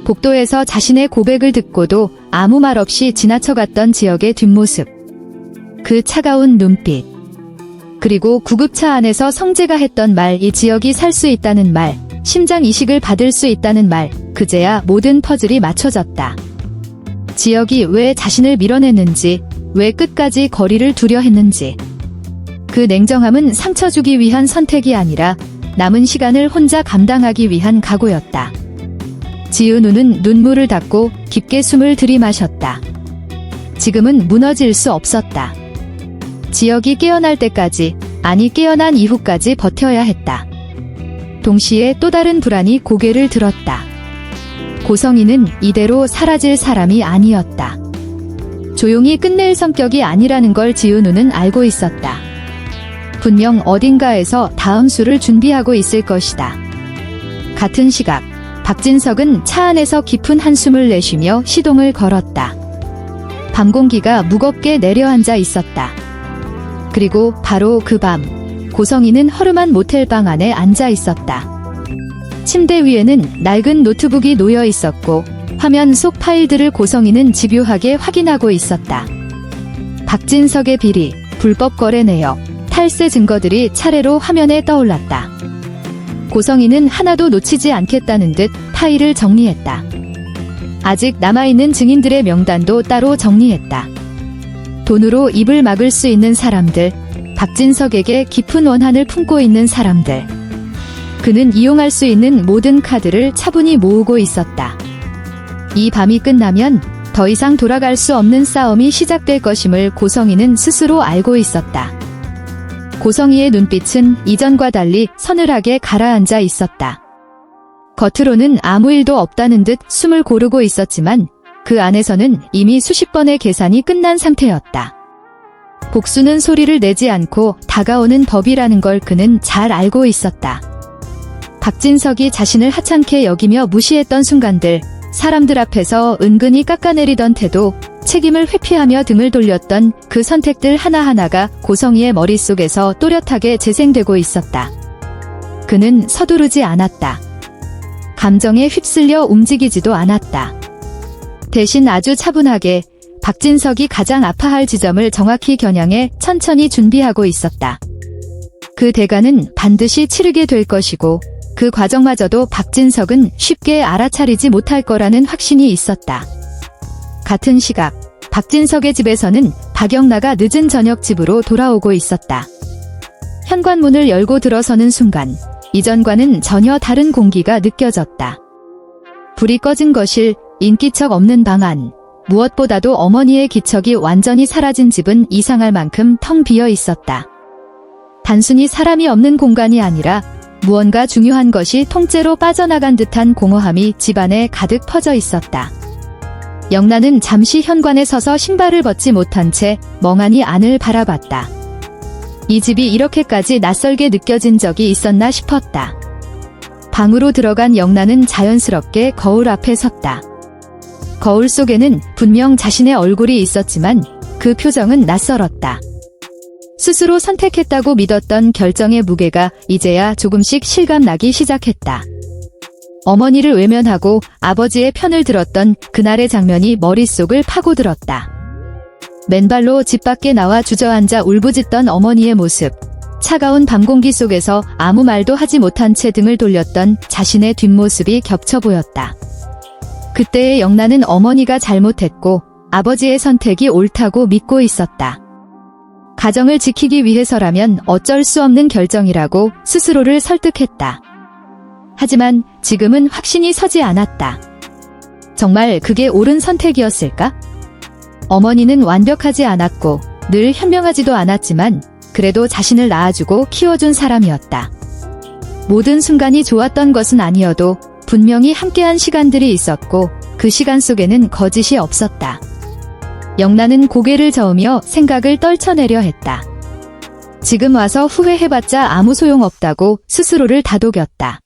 복도에서 자신의 고백을 듣고도 아무 말 없이 지나쳐갔던 지혁의 뒷모습. 그 차가운 눈빛. 그리고 구급차 안에서 성재가 했던 말, 이 지혁이 살 수 있다는 말, 심장 이식을 받을 수 있다는 말, 그제야 모든 퍼즐이 맞춰졌다. 지혁이 왜 자신을 밀어냈는지, 왜 끝까지 거리를 두려 했는지. 그 냉정함은 상처 주기 위한 선택이 아니라 남은 시간을 혼자 감당하기 위한 각오였다. 지은우는 눈물을 닦고 깊게 숨을 들이마셨다. 지금은 무너질 수 없었다. 지혁이 깨어날 때까지, 아니 깨어난 이후까지 버텨야 했다. 동시에 또 다른 불안이 고개를 들었다. 고성이는 이대로 사라질 사람이 아니었다. 조용히 끝낼 성격이 아니라는 걸 지은우는 알고 있었다. 분명 어딘가에서 다음 수를 준비하고 있을 것이다. 같은 시각, 박진석은 차 안에서 깊은 한숨을 내쉬며 시동을 걸었다. 밤 공기가 무겁게 내려앉아 있었다. 그리고 바로 그 밤, 고성이는 허름한 모텔방 안에 앉아 있었다. 침대 위에는 낡은 노트북이 놓여 있었고 화면 속 파일들을 고성이는 집요하게 확인하고 있었다. 박진석의 비리, 불법 거래 내역, 탈세 증거들이 차례로 화면에 떠올랐다. 고성이는 하나도 놓치지 않겠다는 듯 파일을 정리했다. 아직 남아있는 증인들의 명단도 따로 정리했다. 돈으로 입을 막을 수 있는 사람들, 박진석에게 깊은 원한을 품고 있는 사람들. 그는 이용할 수 있는 모든 카드를 차분히 모으고 있었다. 이 밤이 끝나면 더 이상 돌아갈 수 없는 싸움이 시작될 것임을 고성이는 스스로 알고 있었다. 고성이의 눈빛은 이전과 달리 서늘하게 가라앉아 있었다. 겉으로는 아무 일도 없다는 듯 숨을 고르고 있었지만 그 안에서는 이미 수십 번의 계산이 끝난 상태였다. 복수는 소리를 내지 않고 다가오는 법이라는 걸 그는 잘 알고 있었다. 박진석이 자신을 하찮게 여기며 무시했던 순간들, 사람들 앞에서 은근히 깎아내리던 태도, 책임을 회피하며 등을 돌렸던 그 선택들 하나하나가 고성이의 머릿속에서 또렷하게 재생되고 있었다. 그는 서두르지 않았다. 감정에 휩쓸려 움직이지도 않았다. 대신 아주 차분하게 박진석이 가장 아파할 지점을 정확히 겨냥해 천천히 준비하고 있었다. 그 대가는 반드시 치르게 될 것이고 그 과정마저도 박진석은 쉽게 알아차리지 못할 거라는 확신이 있었다. 같은 시각, 박진석의 집에서는 박영나가 늦은 저녁 집으로 돌아오고 있었다. 현관문을 열고 들어서는 순간 이전과는 전혀 다른 공기가 느껴졌다. 불이 꺼진 거실, 인기척 없는 방 안, 무엇보다도 어머니의 기척이 완전히 사라진 집은 이상할 만큼 텅 비어 있었다. 단순히 사람이 없는 공간이 아니라 무언가 중요한 것이 통째로 빠져나간 듯한 공허함이 집안에 가득 퍼져 있었다. 영란은 잠시 현관에 서서 신발을 벗지 못한 채 멍하니 안을 바라봤다. 이 집이 이렇게까지 낯설게 느껴진 적이 있었나 싶었다. 방으로 들어간 영란은 자연스럽게 거울 앞에 섰다. 거울 속에는 분명 자신의 얼굴이 있었지만 그 표정은 낯설었다. 스스로 선택했다고 믿었던 결정의 무게가 이제야 조금씩 실감나기 시작했다. 어머니를 외면하고 아버지의 편을 들었던 그날의 장면이 머릿속을 파고들었다. 맨발로 집 밖에 나와 주저앉아 울부짖던 어머니의 모습, 차가운 밤 공기 속에서 아무 말도 하지 못한 채 등을 돌렸던 자신의 뒷모습이 겹쳐 보였다. 그때의 영란은 어머니가 잘못했고 아버지의 선택이 옳다고 믿고 있었다. 가정을 지키기 위해서라면 어쩔 수 없는 결정이라고 스스로를 설득했다. 하지만 지금은 확신이 서지 않았다. 정말 그게 옳은 선택이었을까? 어머니는 완벽하지 않았고 늘 현명하지도 않았지만 그래도 자신을 낳아주고 키워준 사람이었다. 모든 순간이 좋았던 것은 아니어도 분명히 함께한 시간들이 있었고 그 시간 속에는 거짓이 없었다. 영란은 고개를 저으며 생각을 떨쳐내려 했다. 지금 와서 후회해봤자 아무 소용없다고 스스로를 다독였다.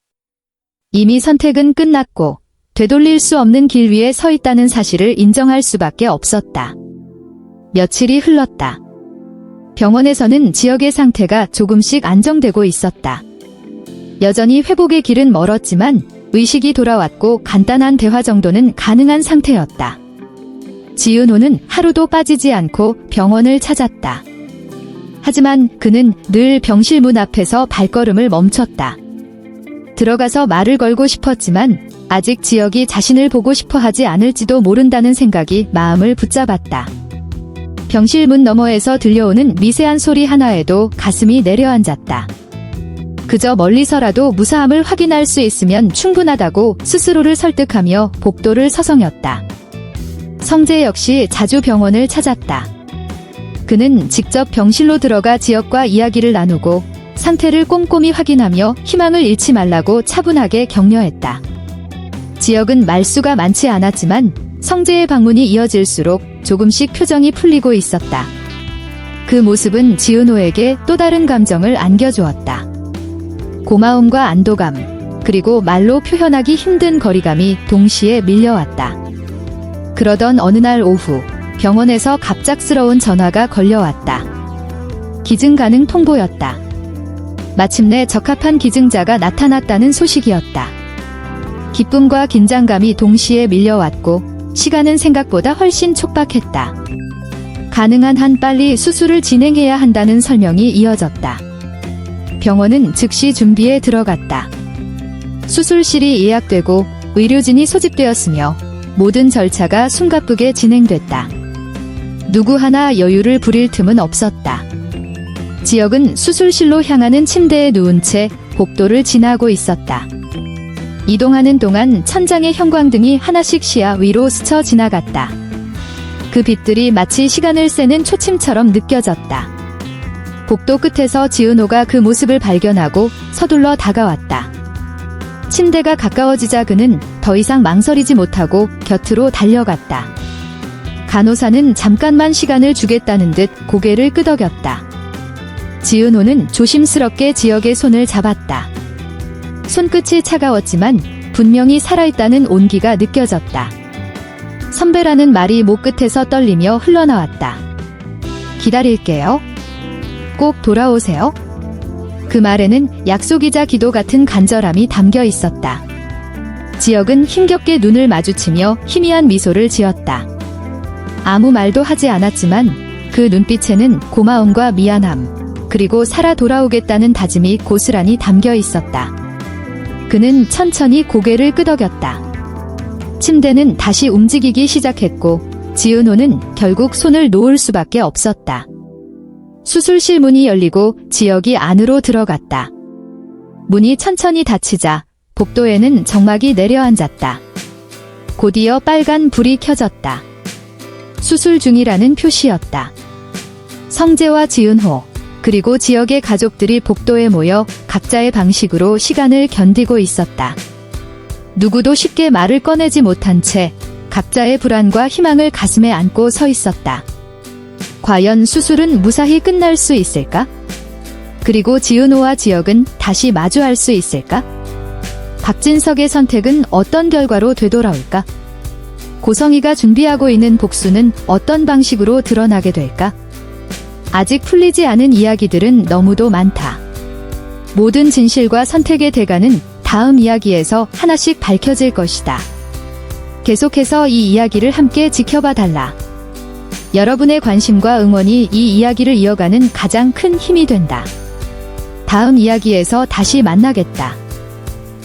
이미 선택은 끝났고 되돌릴 수 없는 길 위에 서 있다는 사실을 인정할 수밖에 없었다. 며칠이 흘렀다. 병원에서는 지역의 상태가 조금씩 안정되고 있었다. 여전히 회복의 길은 멀었지만 의식이 돌아왔고 간단한 대화 정도는 가능한 상태였다. 지은호는 하루도 빠지지 않고 병원을 찾았다. 하지만 그는 늘 병실 문 앞에서 발걸음을 멈췄다. 들어가서 말을 걸고 싶었지만 아직 지역이 자신을 보고 싶어 하지 않을지도 모른다는 생각이 마음을 붙잡았다. 병실 문 너머에서 들려오는 미세한 소리 하나에도 가슴이 내려앉았다. 그저 멀리서라도 무사함을 확인할 수 있으면 충분하다고 스스로를 설득하며 복도를 서성였다. 성재 역시 자주 병원을 찾았다. 그는 직접 병실로 들어가 지역과 이야기를 나누고 상태를 꼼꼼히 확인하며 희망을 잃지 말라고 차분하게 격려했다. 지역은 말수가 많지 않았지만 성재의 방문이 이어질수록 조금씩 표정이 풀리고 있었다. 그 모습은 지은호에게 또 다른 감정을 안겨주었다. 고마움과 안도감, 그리고 말로 표현하기 힘든 거리감이 동시에 밀려왔다. 그러던 어느 날 오후, 병원에서 갑작스러운 전화가 걸려왔다. 기증 가능 통보였다. 마침내 적합한 기증자가 나타났다는 소식이었다. 기쁨과 긴장감이 동시에 밀려왔고 시간은 생각보다 훨씬 촉박했다. 가능한 한 빨리 수술을 진행해야 한다는 설명이 이어졌다. 병원은 즉시 준비에 들어갔다. 수술실이 예약되고 의료진이 소집되었으며 모든 절차가 숨가쁘게 진행됐다. 누구 하나 여유를 부릴 틈은 없었다. 지역은 수술실로 향하는 침대에 누운 채 복도를 지나고 있었다. 이동하는 동안 천장의 형광등이 하나씩 시야 위로 스쳐 지나갔다. 그 빛들이 마치 시간을 세는 초침처럼 느껴졌다. 복도 끝에서 지은호가 그 모습을 발견하고 서둘러 다가왔다. 침대가 가까워지자 그는 더 이상 망설이지 못하고 곁으로 달려갔다. 간호사는 잠깐만 시간을 주겠다는 듯 고개를 끄덕였다. 지은호는 조심스럽게 지역의 손을 잡았다. 손끝이 차가웠지만 분명히 살아있다는 온기가 느껴졌다. 선배라는 말이 목 끝에서 떨리며 흘러나왔다. 기다릴게요. 꼭 돌아오세요. 그 말에는 약속이자 기도 같은 간절함이 담겨 있었다. 지역은 힘겹게 눈을 마주치며 희미한 미소를 지었다. 아무 말도 하지 않았지만 그 눈빛에는 고마움과 미안함, 그리고 살아 돌아오겠다는 다짐이 고스란히 담겨 있었다. 그는 천천히 고개를 끄덕였다. 침대는 다시 움직이기 시작했고 지은호는 결국 손을 놓을 수밖에 없었다. 수술실 문이 열리고 지역이 안으로 들어갔다. 문이 천천히 닫히자 복도에는 정막이 내려앉았다. 곧이어 빨간 불이 켜졌다. 수술 중이라는 표시였다. 성재와 지은호, 그리고 지역의 가족들이 복도에 모여 각자의 방식으로 시간을 견디고 있었다. 누구도 쉽게 말을 꺼내지 못한 채 각자의 불안과 희망을 가슴에 안고 서 있었다. 과연 수술은 무사히 끝날 수 있을까? 그리고 지은호와 지역은 다시 마주할 수 있을까? 박진석의 선택은 어떤 결과로 되돌아올까? 고성이가 준비하고 있는 복수는 어떤 방식으로 드러나게 될까? 아직 풀리지 않은 이야기들은 너무도 많다. 모든 진실과 선택의 대가는 다음 이야기에서 하나씩 밝혀질 것이다. 계속해서 이 이야기를 함께 지켜봐 달라. 여러분의 관심과 응원이 이 이야기를 이어가는 가장 큰 힘이 된다. 다음 이야기에서 다시 만나겠다.